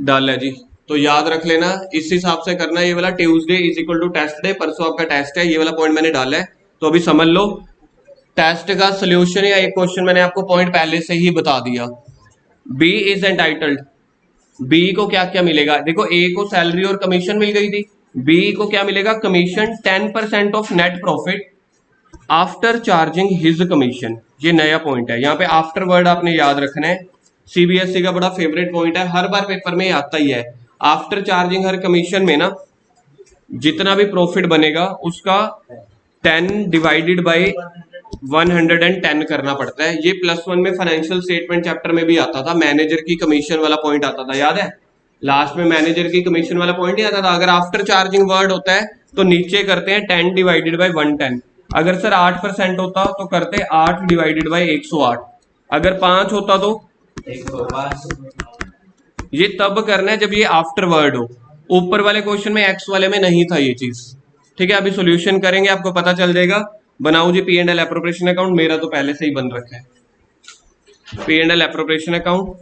डाला है जी, तो याद रख लेना, इस हिसाब से करना। ये वाला Tuesday is equal to test day, परसों आपका टेस्ट है, ये वाला पॉइंट मैंने डाला है। तो अभी समझ लो टेस्ट का सोल्यूशन या एक क्वेश्चन मैंने आपको पॉइंट पहले से ही बता दिया। बी इज एंटाइटल्ड, बी को क्या क्या मिलेगा? देखो ए को सैलरी और कमीशन मिल गई थी, बी को क्या मिलेगा? Commission 10% of net profit after charging his commission. ये नया पॉइंट है, यहाँ पे आफ्टर वर्ड आपने याद रखना है। सीबीएसई का बड़ा फेवरेट पॉइंट है, हर बार पेपर में आता ही है। आफ्टर चार्जिंग हर कमीशन में ना जितना भी प्रॉफिट बनेगा उसका 10 डिवाइडेड बाय 110 करना पड़ता है। ये +1 में फाइनेंशियल स्टेटमेंट चैप्टर में भी आता था, मैनेजर की कमीशन वाला पॉइंट आता था, याद है? लास्ट में मैनेजर की कमीशन वाला पॉइंट ही आता था। अगर आफ्टर चार्जिंग वर्ड होता है तो नीचे करते हैं 10 डिवाइडेड बाय 110। अगर सर 8% होता तो करते 8 डिवाइडेड बाय 108। अगर 5 होता तो 105। ये तब करना है जब ये आफ्टर वर्ड हो। ऊपर वाले क्वेश्चन में एक्स वाले में नहीं था ये चीज, ठीक है? अभी सॉल्यूशन करेंगे आपको पता चल जाएगा। बनाओ जी P and L appropriation account, मेरा तो पहले से ही बन रखा है P and L appropriation account.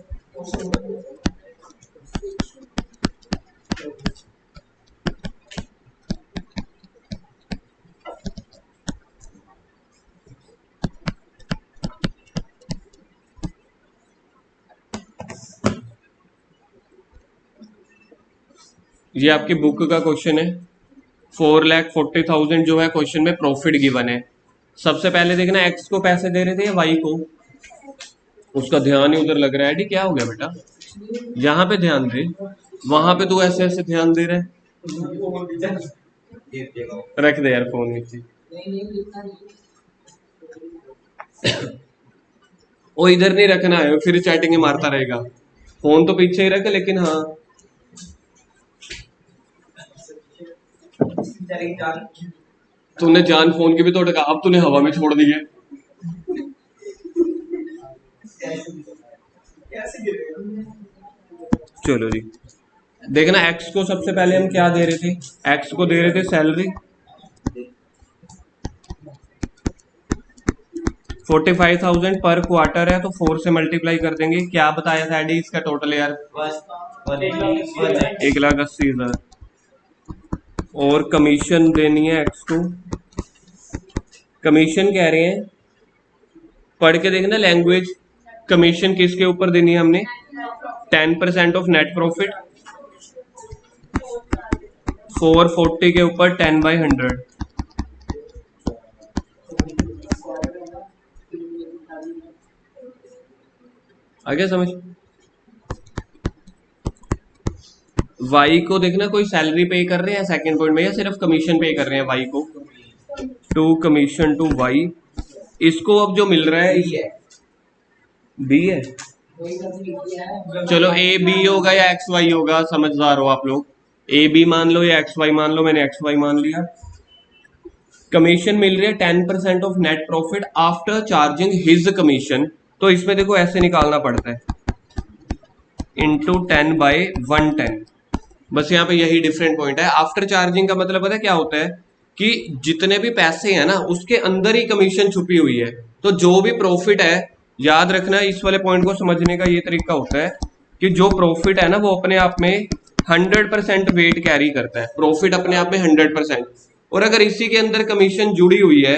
ये आपकी बुक का क्वेश्चन है, 4,40,000 जो है क्वेश्चन में प्रॉफिट गिवन है। सबसे पहले देखना एक्स को पैसे दे रहे थे या वाई को, उसका ध्यान ही उधर लग रहा है। डी क्या हो गया बेटा? यहाँ पे ध्यान दे, वहां पे तू ऐसे ऐसे ध्यान दे रहा है। रख दे यार फोन नीचे। वो इधर नहीं रखना है, फिर चैटिंग मारता रहेगा। फोन तो पीछे ही रख, लेकिन हाँ तूने जान फोन की भी तो अब तूने हवा में छोड़ दी है। चलो जी, देखना एक्स को सबसे पहले हम क्या दे रहे थे? एक्स को दे रहे थे सैलरी 45,000 पर क्वार्टर है, तो 4 से मल्टीप्लाई कर देंगे। क्या बताया था एडी इसका टोटल यार? 1,80,000। और कमीशन देनी है एक्स को, कमीशन कह रहे हैं, पढ़ के देखना लैंग्वेज। कमीशन किसके ऊपर देनी है हमने? 10% ऑफ नेट प्रॉफिट, 440 के ऊपर 10/100। आगे समझ? वाई को देखना कोई सैलरी पे कर रहे हैं सेकंड पॉइंट में, या सिर्फ कमीशन पे कर रहे हैं वाई को? To commission to Y. इसको अब जो मिल रहा है बी है। चलो ए बी होगा या एक्स वाई होगा, समझदार हो आप लोग। ए बी मान लो या एक्स वाई मान लो, मैंने एक्स वाई मान लिया। कमीशन मिल रही है 10% of net profit after charging his commission. तो इसमें देखो ऐसे निकालना पड़ता है, इंटू 10/110। बस यहाँ पे यही डिफरेंट पॉइंट है। आफ्टर चार्जिंग का मतलब पता है क्या होता है? कि जितने भी पैसे हैं ना उसके अंदर ही कमीशन छुपी हुई है। तो जो भी प्रॉफिट है, याद रखना इस वाले पॉइंट को समझने का ये तरीका होता है कि जो प्रॉफिट है ना वो अपने आप में 100% वेट कैरी करता है, प्रॉफिट अपने आप में 100%। और अगर इसी के अंदर कमीशन जुड़ी हुई है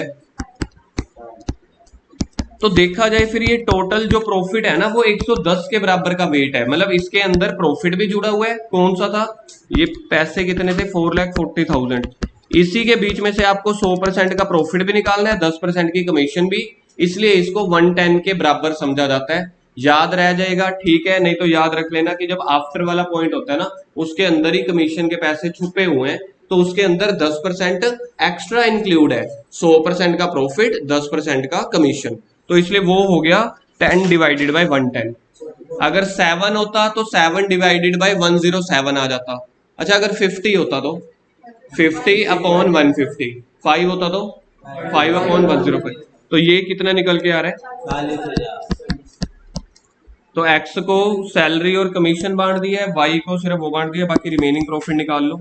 तो देखा जाए फिर ये टोटल जो प्रॉफिट है ना वो 110 के बराबर का वेट है, मतलब इसके अंदर प्रॉफिट भी जुड़ा हुआ है। कौन सा था ये? पैसे कितने थे? 4,40,000। इसी के बीच में से आपको 100% का प्रॉफिट भी निकालना है, 10% की कमीशन भी, इसलिए इसको 110 के बराबर समझा जाता है। याद रह जाएगा, ठीक है? नहीं तो याद रख लेना कि जब आफ्टर वाला पॉइंट होता है ना उसके अंदर ही कमीशन के पैसे छुपे हुए हैं, तो उसके अंदर 10% एक्स्ट्रा इंक्लूड है। 100% का प्रॉफिट, 10% का कमीशन, तो इसलिए वो हो गया 10 डिवाइडेड बाई 110। अगर 7 होता तो 7 डिवाइडेड बाई 107 आ जाता। अच्छा अगर 50 होता तो 50 अपॉन 150, 5 होता तो 5 अपॉन 105। तो ये कितना निकल के आ रहा है? 40,000। तो एक्स को सैलरी और कमीशन बांट दिया है, वाई को सिर्फ वो बांट दिया, बाकी रिमेनिंग प्रॉफिट निकाल लो।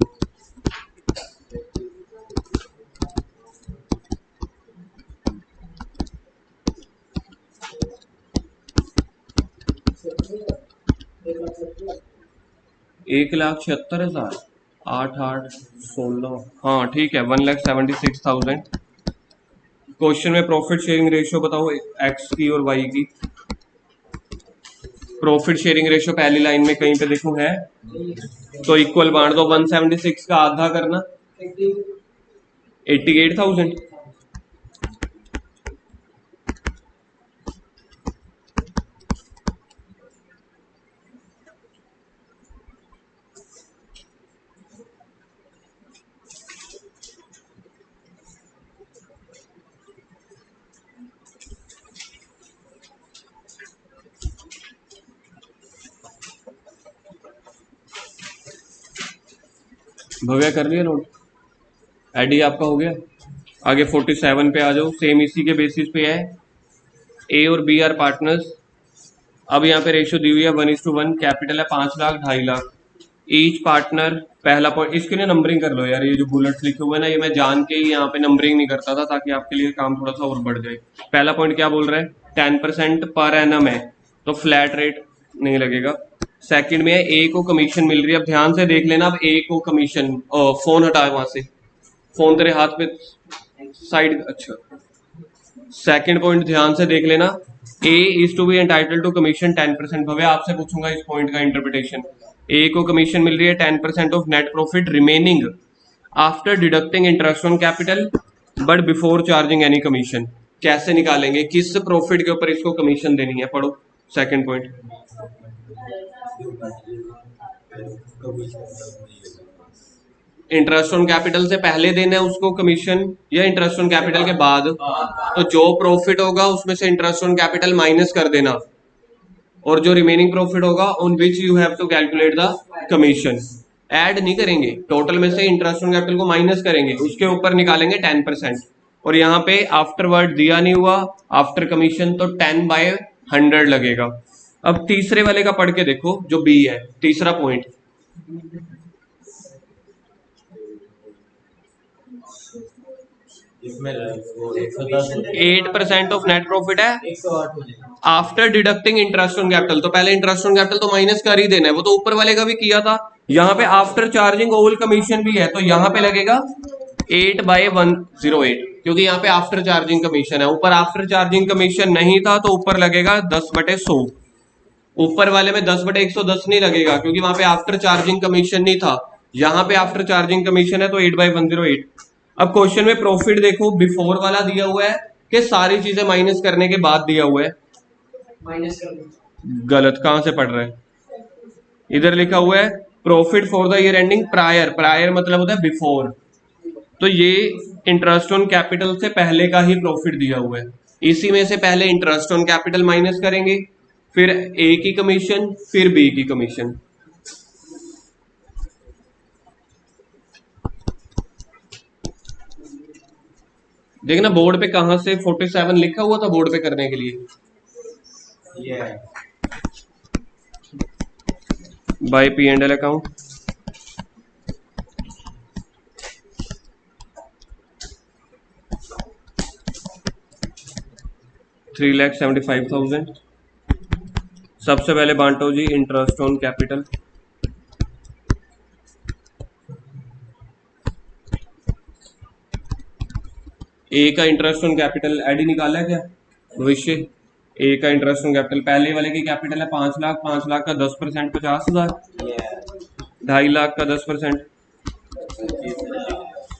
एक लाख 76,000, 8,8,16, हाँ ठीक है, 1,76,000। क्वेश्चन में प्रॉफिट शेयरिंग रेशियो बताओ एक्स की और वाई की। प्रॉफिट शेयरिंग रेशियो पहली लाइन में कहीं पे देखो है, तो इक्वल बांट दो। 176 का आधा करना 88,000। भव्या कर लिया नोट? एडी आपका हो गया? आगे 47 पे आ जाओ, सेम इसी के बेसिस पे है। ए और बी आर पार्टनर्स। अब यहाँ पे रेशियो दी हुई है 1:1, कैपिटल है 5 लाख, 2.5 लाख। ईच पार्टनर, पहला पॉइंट, इसके लिए नंबरिंग कर लो यार, ये जो बुलेट्स लिखे हुए हैं ना ये मैं जान के ही यहाँ पे नंबरिंग नहीं करता था ताकि आपके लिए काम थोड़ा सा और बढ़ जाए। पहला पॉइंट क्या बोल रहा है? 10% पर एनम है तो फ्लैट रेट नहीं लगेगा। सेकंड में है ए को कमीशन मिल रही है, अब ध्यान से देख लेना, अब ए को कमीशन, फोन हटाए वहां से, फोन तेरे हाथ पे साइड, अच्छा। सेकंड पॉइंट ध्यान से देख लेना, A is to be entitled to commission 10%। Bhavya आपसे पूछूंगा इस पॉइंट का इंटरप्रिटेशन। ए को कमीशन मिल रही है 10% of net profit remaining after deducting interest on capital but before charging any commission. कैसे निकालेंगे? किस प्रॉफिट के ऊपर इसको कमीशन देनी है? पढ़ो second point. Interest on capital से पहले देना है उसको कमीशन या इंटरेस्ट ऑन कैपिटल के बाद? तो जो प्रॉफिट होगा उसमें से इंटरेस्ट ऑन कैपिटल माइनस कर देना, और जो रिमेनिंग प्रॉफिट होगा on which you have to calculate the commission. Add नहीं करेंगे, टोटल में से इंटरेस्ट ऑन कैपिटल को माइनस करेंगे, उसके ऊपर निकालेंगे 10%। और यहाँ पे आफ्टर वर्ड दिया नहीं हुआ, आफ्टर कमीशन, तो 10/100 लगेगा। अब तीसरे वाले का पढ़ के देखो जो बी है, तीसरा पॉइंट। इसमें 110 8% ऑफ नेट प्रॉफिट है 108 हो जाएगा। After deducting interest on capital. तो पहले इंटरेस्ट ऑन कैपिटल तो माइनस कर ही देना है, वो तो ऊपर वाले का भी किया था। यहाँ पे आफ्टर चार्जिंग ऑल कमीशन भी है, तो यहाँ पे लगेगा 8/108, क्योंकि यहाँ पे आफ्टर चार्जिंग कमीशन है। ऊपर आफ्टर चार्जिंग कमीशन नहीं था तो ऊपर लगेगा 10/100। ऊपर वाले में 10/110 नहीं लगेगा क्योंकि वहां पे आफ्टर चार्जिंग कमीशन नहीं था, यहाँ पे आफ्टर चार्जिंग कमीशन है तो 8/108। अब क्वेश्चन में प्रॉफिट देखो, बिफोर वाला दिया हुआ है कि सारी चीजें माइनस करने के बाद दिया हुआ है? माइनस कर गलत, कहां से पढ़ रहे हैं? इधर लिखा हुआ है profit for the year ending prior, prior मतलब होता है बिफोर, तो ये इंटरेस्ट ऑन कैपिटल से पहले का ही प्रॉफिट दिया हुआ है। इसी में से पहले इंटरेस्ट ऑन कैपिटल माइनस करेंगे, फिर ए की कमीशन, फिर बी की कमीशन। देखना बोर्ड पे कहां से 47 लिखा हुआ था बोर्ड पे करने के लिए। ये bye P and L account. $3,75,000। सबसे पहले बांटो जी इंटरेस्ट ऑन कैपिटल, ए का इंटरेस्ट ऑन कैपिटल ऐड ही निकाला है क्या भविष्य? ए का इंटरेस्ट ऑन कैपिटल, पहले वाले की कैपिटल है 5 लाख, 5 लाख का 10% 50,000, 2.5 लाख का 10%,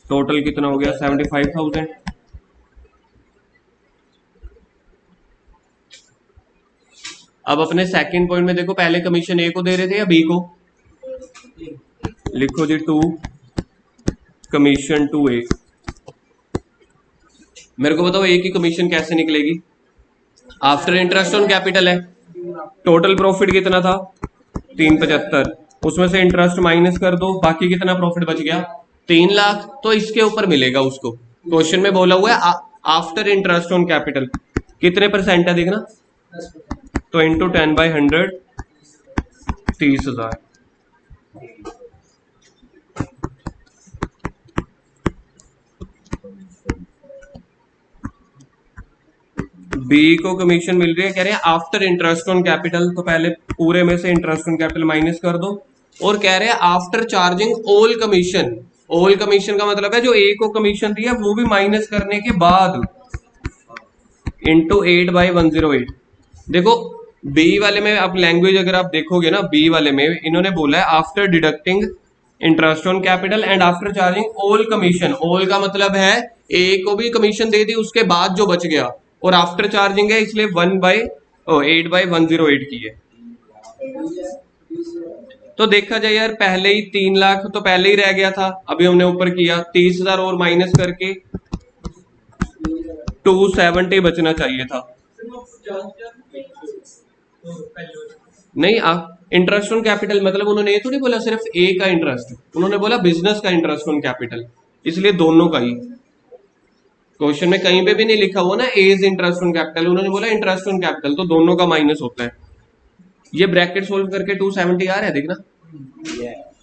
टोटल कितना हो गया 75,000। अब अपने सेकंड पॉइंट में देखो, पहले कमीशन ए को दे रहे थे या बी को? लिखो जी टू कमीशन टू ए। मेरे को बताओ ए की कमीशन कैसे निकलेगी? आफ्टर इंटरेस्ट ऑन कैपिटल है, टोटल प्रॉफिट कितना था 375, उसमें से इंटरेस्ट माइनस कर दो, बाकी कितना प्रॉफिट बच गया 3 लाख, तो इसके ऊपर मिलेगा उसको। क्वेश्चन में बोला हुआ है आफ्टर इंटरेस्ट ऑन कैपिटल कितने परसेंट है देखना, तो इंटू 10/100 30,000। बी को कमीशन मिल रही है, कह रहे हैं आफ्टर इंटरेस्ट ऑन कैपिटल, तो पहले पूरे में से इंटरेस्ट ऑन कैपिटल माइनस कर दो, और कह रहे हैं after charging all commission. All commission का मतलब है जो ए को कमीशन दिया वो भी माइनस करने के बाद, इंटू 8/108। देखो बी वाले में आप लैंग्वेज अगर आप देखोगे ना, बी वाले में इन्होंने बोला है after deducting interest on capital and after charging all commission. All का मतलब है ए को भी कमीशन दे दी उसके बाद जो बच गया, और आफ्टर चार्जिंग है इसलिए 8/108 की है। तो देखा जाए यार, पहले ही 3 लाख तो पहले ही रह गया था, अभी हमने ऊपर किया 30,000 और माइनस करके 270 बचना चाहिए था। नहीं, आप इंटरेस्ट ऑन कैपिटल मतलब उन्होंने ये थोड़ी बोला सिर्फ ए का इंटरेस्ट, उन्होंने बोला बिजनेस का इंटरेस्ट ऑन कैपिटल, इसलिए दोनों का ही। क्वेश्चन में कहीं पे भी नहीं लिखा हुआ ना एज इंटरेस्ट ऑन कैपिटल, उन्होंने बोला इंटरेस्ट ऑन कैपिटल, तो दोनों का माइनस होता है। ये ब्रैकेट सोल्व करके 270 आ रहा है देखना,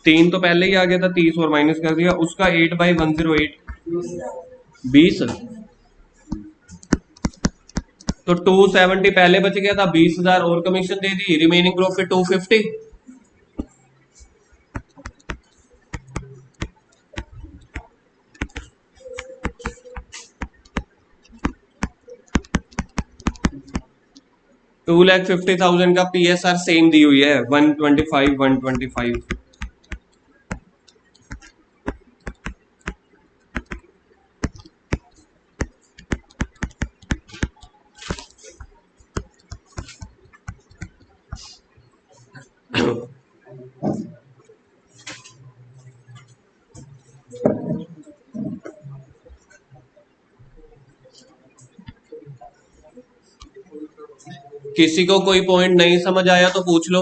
3 तो पहले ही आ गया था, 30 और माइनस कर दिया, उसका 8/108 20, तो 270 पहले बच गया था, 20,000 और कमीशन दे दी, रिमेनिंग प्रॉफिट 250। $250,000 का PSR सेम दी हुई है 125। किसी को कोई पॉइंट नहीं समझ आया तो पूछ लो,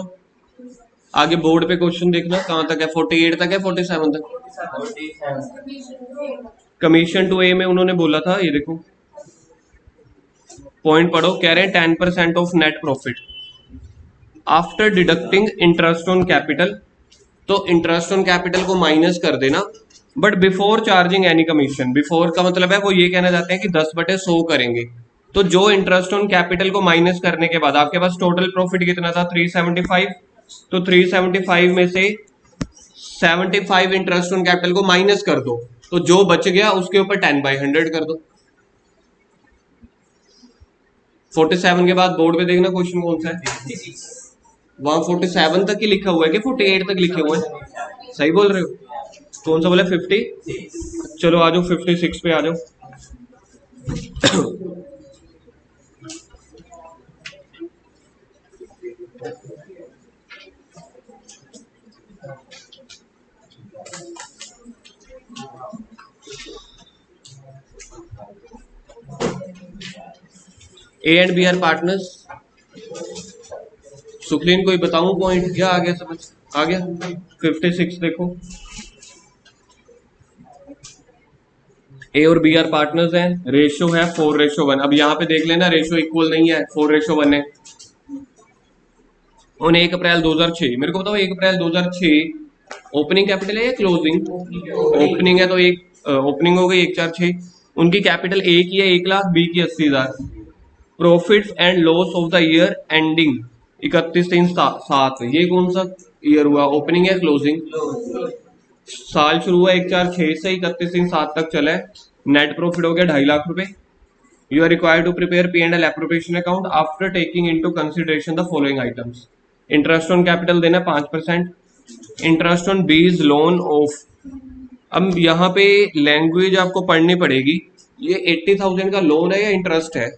आगे बोर्ड पे क्वेश्चन देखना कहां तक है, 48 तक है 47 तक। कमीशन टू ए में उन्होंने बोला था, ये देखो पॉइंट पढ़ो, कह रहे हैं 10% of net profit after deducting interest on capital, तो इंटरेस्ट ऑन कैपिटल को माइनस कर देना, but before charging any commission. Before का मतलब है वो ये कहना चाहते हैं कि 10/100 करेंगे, तो जो इंटरेस्ट ऑन कैपिटल को माइनस करने के बाद आपके पास टोटल प्रॉफिट कितना था 375, तो 375 में से 75 इंटरेस्ट ऑन कैपिटल को माइनस कर दो, तो जो बच गया उसके ऊपर 10/100 कर दो। 47 के बाद बोर्ड पे देखना क्वेश्चन कौन सा है, वहां 47 तक ही लिखा हुआ है कि 48 तक लिखे हुए हैं? सही बोल रहे हो, कौन सा बोला 50? चलो आ जाओ 56 पे आ जाओ। A and B are partners. Sukhleen कोई बताऊं पॉइंट, क्या आ गया समझ? आ गया 56 देखो, ए और बी आर पार्टनर्स हैं, रेशियो है 4:1। अब यहाँ पे देख लेना रेशियो इक्वल नहीं है, 4:1 है। ऑन 1 अप्रैल 2006, मेरे को बताओ 1 अप्रैल 2006 ओपनिंग कैपिटल है या क्लोजिंग? ओपनिंग है, तो एक ओपनिंग हो गई 146। उनकी कैपिटल ए की है 1 लाख, बी की 80,000। Profit and loss of the year ending 31/3/7, ये कौन सा ईयर हुआ, ओपनिंग है क्लोजिंग? साल शुरू हुआ 1/4/6 से 31/3/7 तक चला है, नेट प्रॉफिट हो गया 2.5 लाख रुपए। You are required to prepare P and L appropriation account after taking into consideration the following items. Interest on capital देना 5%। Interest on B's loan of, अब यहाँ पे लैंग्वेज आपको पढ़नी पड़ेगी। ये 80,000 का लोन है या इंटरेस्ट है?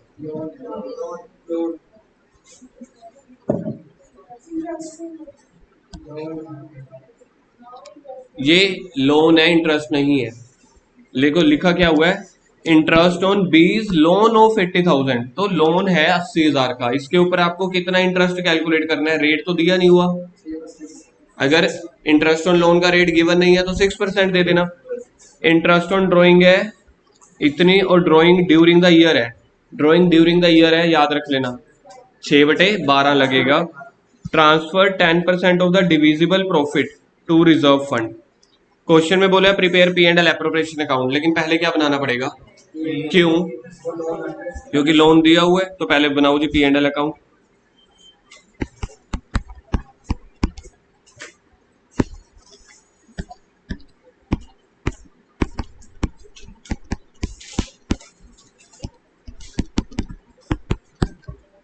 ये लोन है, इंटरेस्ट नहीं है। लिखा क्या हुआ है? Interest on B's loan of 80,000। तो लोन है 80,000 का, इसके ऊपर आपको कितना इंटरेस्ट कैलकुलेट करना है? रेट तो दिया नहीं हुआ। अगर इंटरेस्ट ऑन लोन का रेट गिवन नहीं है तो 6% दे देना। इंटरेस्ट ऑन ड्रॉइंग है इतनी, और ड्रॉइंग ड्यूरिंग द ईयर है। ड्रॉइंग ड्यूरिंग द ईयर है, याद रख लेना, 6/12 लगेगा। Transfer 10% of the divisible profit to reserve fund. Question में बोला prepare P and L appropriation account, लेकिन पहले क्या बनाना पड़ेगा? क्यों? क्योंकि लोन दिया हुआ है, तो पहले बनाओ जी P and L account.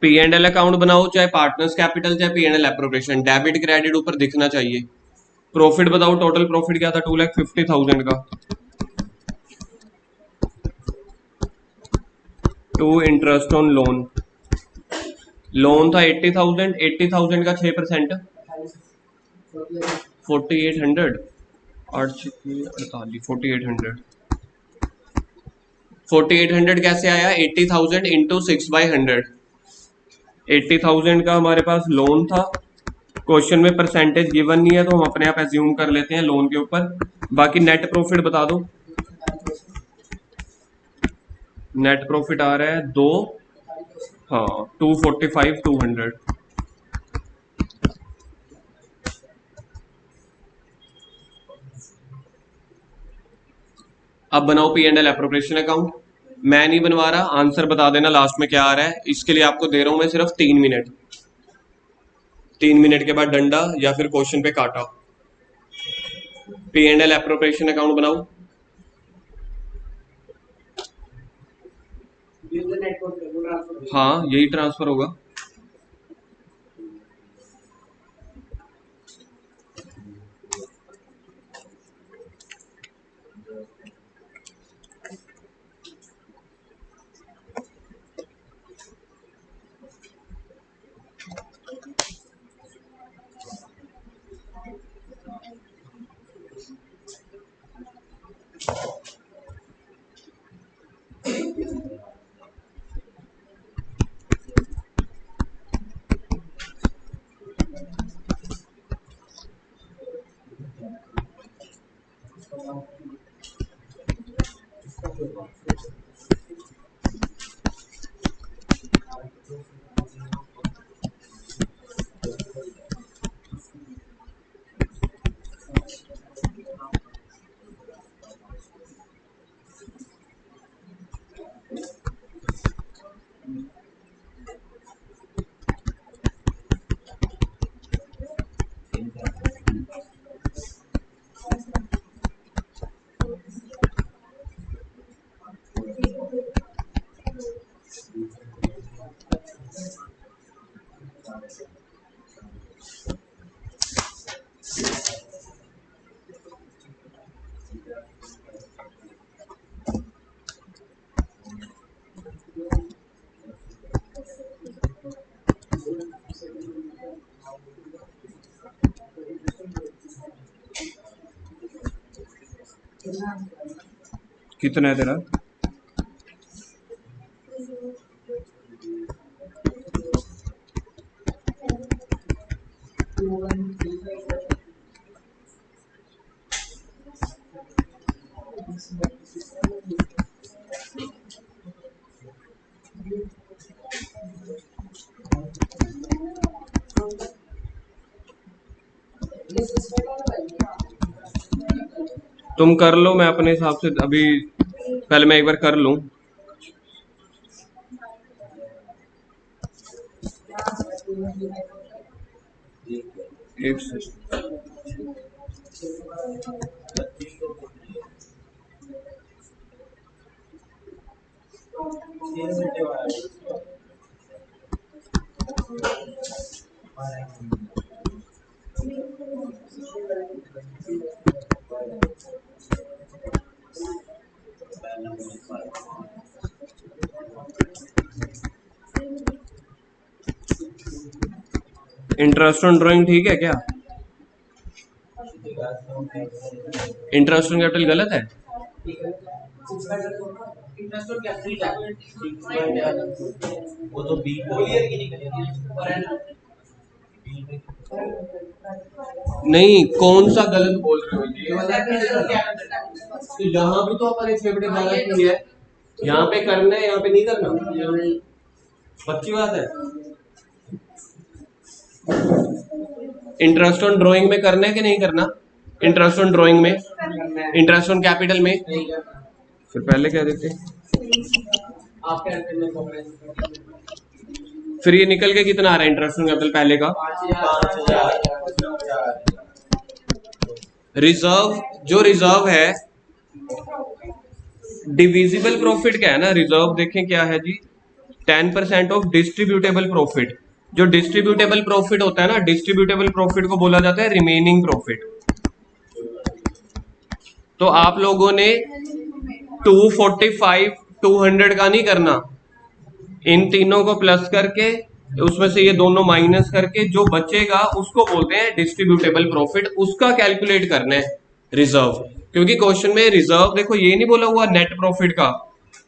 P and L account बनाओ, चाहे पार्टनर्स कैपिटल चाहे P and L appropriation, debit credit ऊपर दिखना चाहिए। प्रॉफिट बताओ, टोटल प्रॉफिट क्या था? 2,50,000 का। To interest on loan, loan था 80,000, 80,000 का 6%, 4,800, 8 4,800। 4,800 कैसे आया? 80,000 इंटू 6/100। 80,000 का हमारे पास लोन था। क्वेश्चन में परसेंटेज गिवन नहीं है तो हम अपने आप एज्यूम कर लेते हैं लोन के ऊपर। बाकी नेट प्रॉफिट बता दो। नेट प्रॉफिट आ रहा है 2, हाँ 245 200। अब बनाओ P and L appropriation account. मैं नहीं बनवा रहा, आंसर बता देना लास्ट में क्या आ रहा है। इसके लिए आपको दे रहा हूं मैं सिर्फ 3 मिनट। 3 मिनट के बाद डंडा या फिर क्वेश्चन पे काटा। P and L appropriation account बनाओ। हाँ यही ट्रांसफर होगा। कितना है तेरा? तुम कर लो, मैं अपने हिसाब से अभी पहले मैं एक बार कर लूं। एक इंटरेस्ट ऑन ड्राइंग ठीक है क्या? इंटरेस्ट ऑन कैपिटल गलत है? इंटरेस्ट और कैपिटल वो तो बी क्लियर की नहीं करेगी। नहीं, कौन सा गलत बोल रहे हो? ये वाला तो यहाँ भी तो अपन एक्सेप्टेड गलत की है, यहाँ पे करना है, यहाँ पे नहीं करना। पक्की बात है। इंटरेस्ट ऑन ड्राइंग में करना है कि नहीं करना? इंटरेस्ट ऑन ड्राइंग में, इंटरेस्ट ऑन कैपिटल में, फिर पहले क्या देते? फिर ये निकल के कितना आ रहा है इंटरेस्ट ऑन कैपिटल पहले का? रिजर्व, जो रिजर्व है, डिविजिबल प्रॉफिट क्या है ना, रिजर्व देखें क्या है जी, 10% ऑफ डिस्ट्रीब्यूटेबल प्रॉफिट। जो डिस्ट्रीब्यूटेबल प्रॉफिट होता है ना, डिस्ट्रीब्यूटेबल प्रॉफिट को बोला जाता है रिमेनिंग प्रॉफिट। तो आप लोगों ने 245 200 का नहीं करना, इन तीनों को प्लस करके उसमें से ये दोनों माइनस करके जो बचेगा उसको बोलते हैं डिस्ट्रीब्यूटेबल प्रॉफिट, उसका कैलकुलेट करना है रिजर्व। क्योंकि क्वेश्चन में रिजर्व देखो ये नहीं बोला हुआ नेट प्रॉफिट का,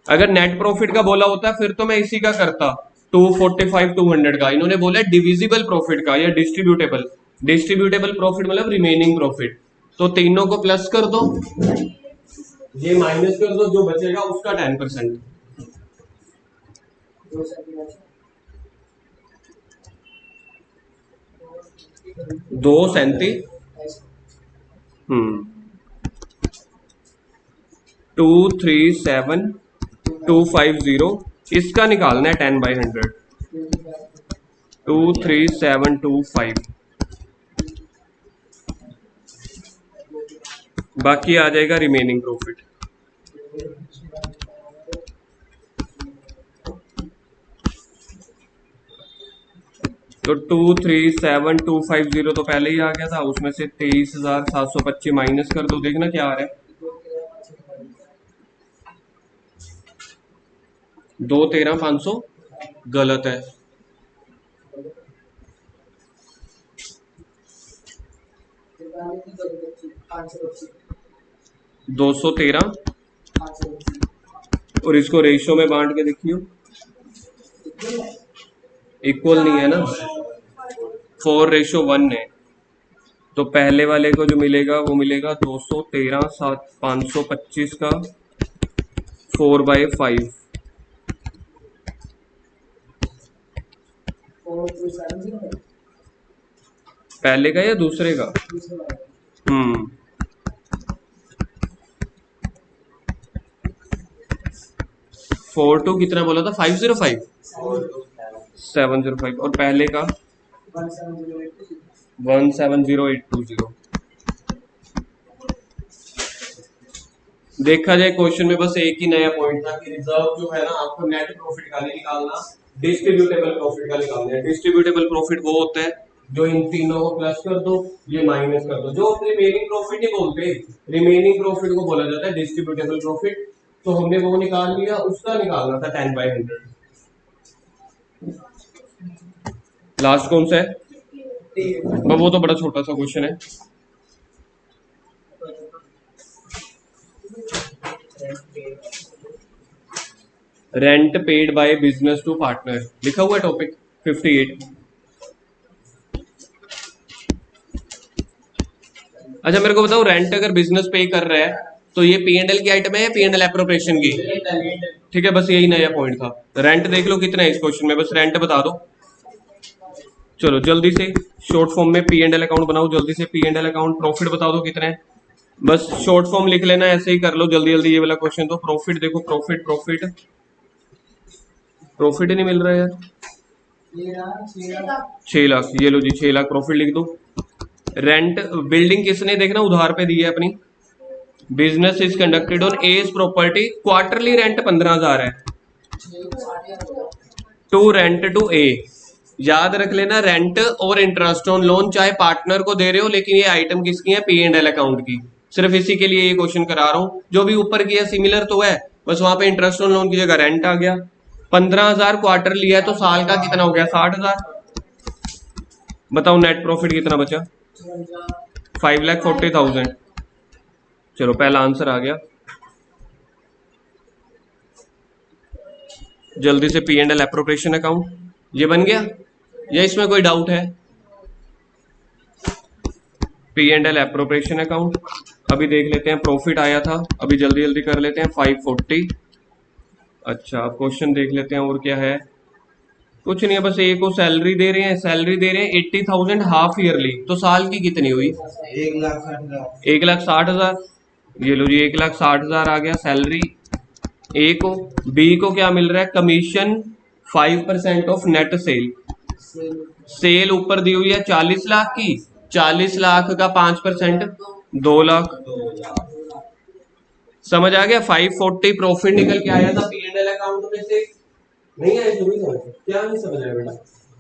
अगर नेट प्रॉफिट का बोला होता फिर तो मैं इसी का करता 245 200 का। इन्होंने बोला डिविजिबल प्रॉफिट का या डिस्ट्रीब्यूटेबल, डिस्ट्रीब्यूटेबल प्रॉफिट मतलब रिमेनिंग प्रॉफिट। तो तीनों को प्लस कर दो, ये माइनस कर दो, जो बचेगा उसका 10%। 237 237250, इसका निकालना है 10/100। 23725, बाकी आ जाएगा रिमेनिंग प्रॉफिट। तो 237250 तो पहले ही आ गया था, उसमें से 23,725 माइनस कर दो, देखना क्या आ रहा है। 213,500 गलत है। 213 और इसको रेशियो में बांट के देखियो, इक्वल नहीं है ना, 4:1 है। तो पहले वाले को जो मिलेगा वो मिलेगा 213,525 का 4/5। पहले का या दूसरे का? 42 कितना बोला था? 505 705 और पहले का 170820। देखा जाए क्वेश्चन में बस एक ही नया पॉइंट था कि रिजर्व जो है ना, आपको नेट प्रॉफिट का नहीं निकालना, डिस्ट्रीब्यूटेबल प्रॉफिट का निकालना है। डिस्ट्रीब्यूटेबल प्रॉफिट वो होता है जो इन तीनों को प्लस कर दो, ये माइनस कर दो, जो रिमेनिंग प्रॉफिट नहीं बोलते, रिमेनिंग प्रॉफिट को बोला जाता है डिस्ट्रीब्यूटेबल प्रॉफिट। तो हमने वो निकाल लिया, उसका निकालना था 10/100। लास्ट कौन सा है? वो तो बड़ा छोटा सा क्वेश्चन है। Rent paid by business to partner लिखा हुआ है टॉपिक 58। अच्छा मेरे को बताओ, रेंट अगर बिजनेस पे कर रहा है तो ये P&L की आइटम है या P&L एप्रोप्रिएशन की? ठीक है, बस यही नया पॉइंट था। रेंट देख लो कितना है इस क्वेश्चन में, बस रेंट बता दो। चलो जल्दी से शॉर्ट फॉर्म में P&L अकाउंट बनाओ, जल्दी से P&L अकाउंट प्रॉफिट बता दो कितना है, बस शॉर्ट फॉर्म लिख लेना, ऐसे ही कर लो जल्दी जल्दी ये वाला क्वेश्चन। तो प्रॉफिट देखो, प्रॉफिट प्रॉफिट प्रॉफिट ही नहीं मिल रहा है यार। 6 लाख, ये लो जी 6 लाख प्रॉफिट लिख दो। रेंट बिल्डिंग किसने देखना उधार पे दी है अपनी, business is conducted on A's property, quarterly rent 15,000 है। To rent to A. याद रख लेना, रेंट और इंटरेस्ट ऑन लोन चाहे पार्टनर को दे रहे हो, लेकिन ये आइटम किसकी है? P&L अकाउंट की। सिर्फ इसी के लिए ये क्वेश्चन करा रहा हूं। जो भी ऊपर की है सिमिलर तो है, बस वहां पे इंटरेस्ट ऑन लोन की जगह रेंट आ गया। 15,000 क्वार्टर लिया है तो साल का कितना हो गया? 60,000। बताओ नेट प्रॉफिट कितना बचा? 5,40,000। चलो पहला आंसर आ गया। जल्दी से P&L एप्रोप्रिएशन अकाउंट ये बन गया या इसमें कोई डाउट है? P&L एप्रोप्रिएशन अकाउंट अभी देख लेते हैं। प्रॉफिट आया था, अभी जल्दी जल्दी कर लेते हैं। 540। अच्छा क्वेश्चन देख लेते हैं और क्या है। कुछ नहीं है, बस ए को सैलरी दे रहे हैं, सैलरी दे रहे हैं 80,000 हाफ ईयरली, तो साल की कितनी हुई? 1,60,000। ये लो जी 1,60,000 आ गया सैलरी ए को। बी को क्या मिल रहा है? Commission 5% of net sale. Sale ऊपर दी हुई है 40 लाख की, 40 लाख का 5% 2 लाख। समझ आ गया? 540 प्रॉफिट निकल के आया था P&L अकाउंट में से। नहीं आया तो नहीं समझ, क्या नहीं समझ रहे बेटा?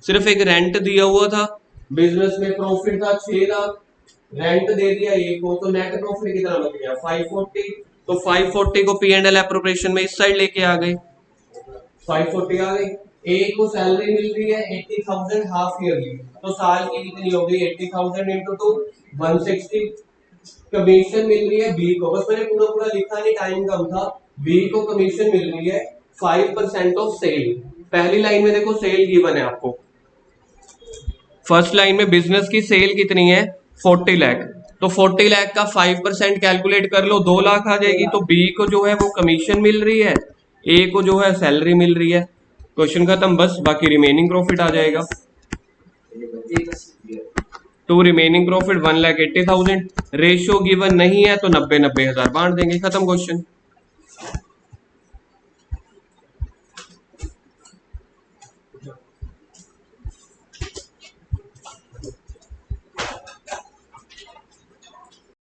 सिर्फ एक रेंट दिया हुआ था, बिजनेस में प्रॉफिट था 6 लाख, रेंट दे दिया ए को, तो नेट प्रॉफिट कितना बच गया? 540। तो 540 को P&L एप्रोप्रिएशन में इस साइड लेके आ गए। 540 आ गई। ए को सैलरी मिल रही है 80,000 हाफ ईयरली, तो साल की कितनी हो गई? 80,000 इंटू 2 160। कमीशन मिल रही है बी को, बस मैंने पूरा पूरा लिखा नहीं, टाइम कम था। बी को कमीशन मिल रही है 5% ऑफ सेल। पहली लाइन में देखो सेल गिवन है आपको। फर्स्ट लाइन में बिजनेस की सेल कितनी है? 40 लाख। तो 40 लाख का 5% कैलकुलेट कर लो, 2 लाख आ जाएगी। तो बी को जो है वो कमीशन मिल रही है, ए को जो है सैलरी मिल रही है। क्वेश्चन खत्म, बस बाकी रिमेनिंग प्रॉफिट आ जाएगा। To remaining profit 1,80,000। Ratio given नहीं है तो 90,000 बांट देंगे, खत्म क्वेश्चन।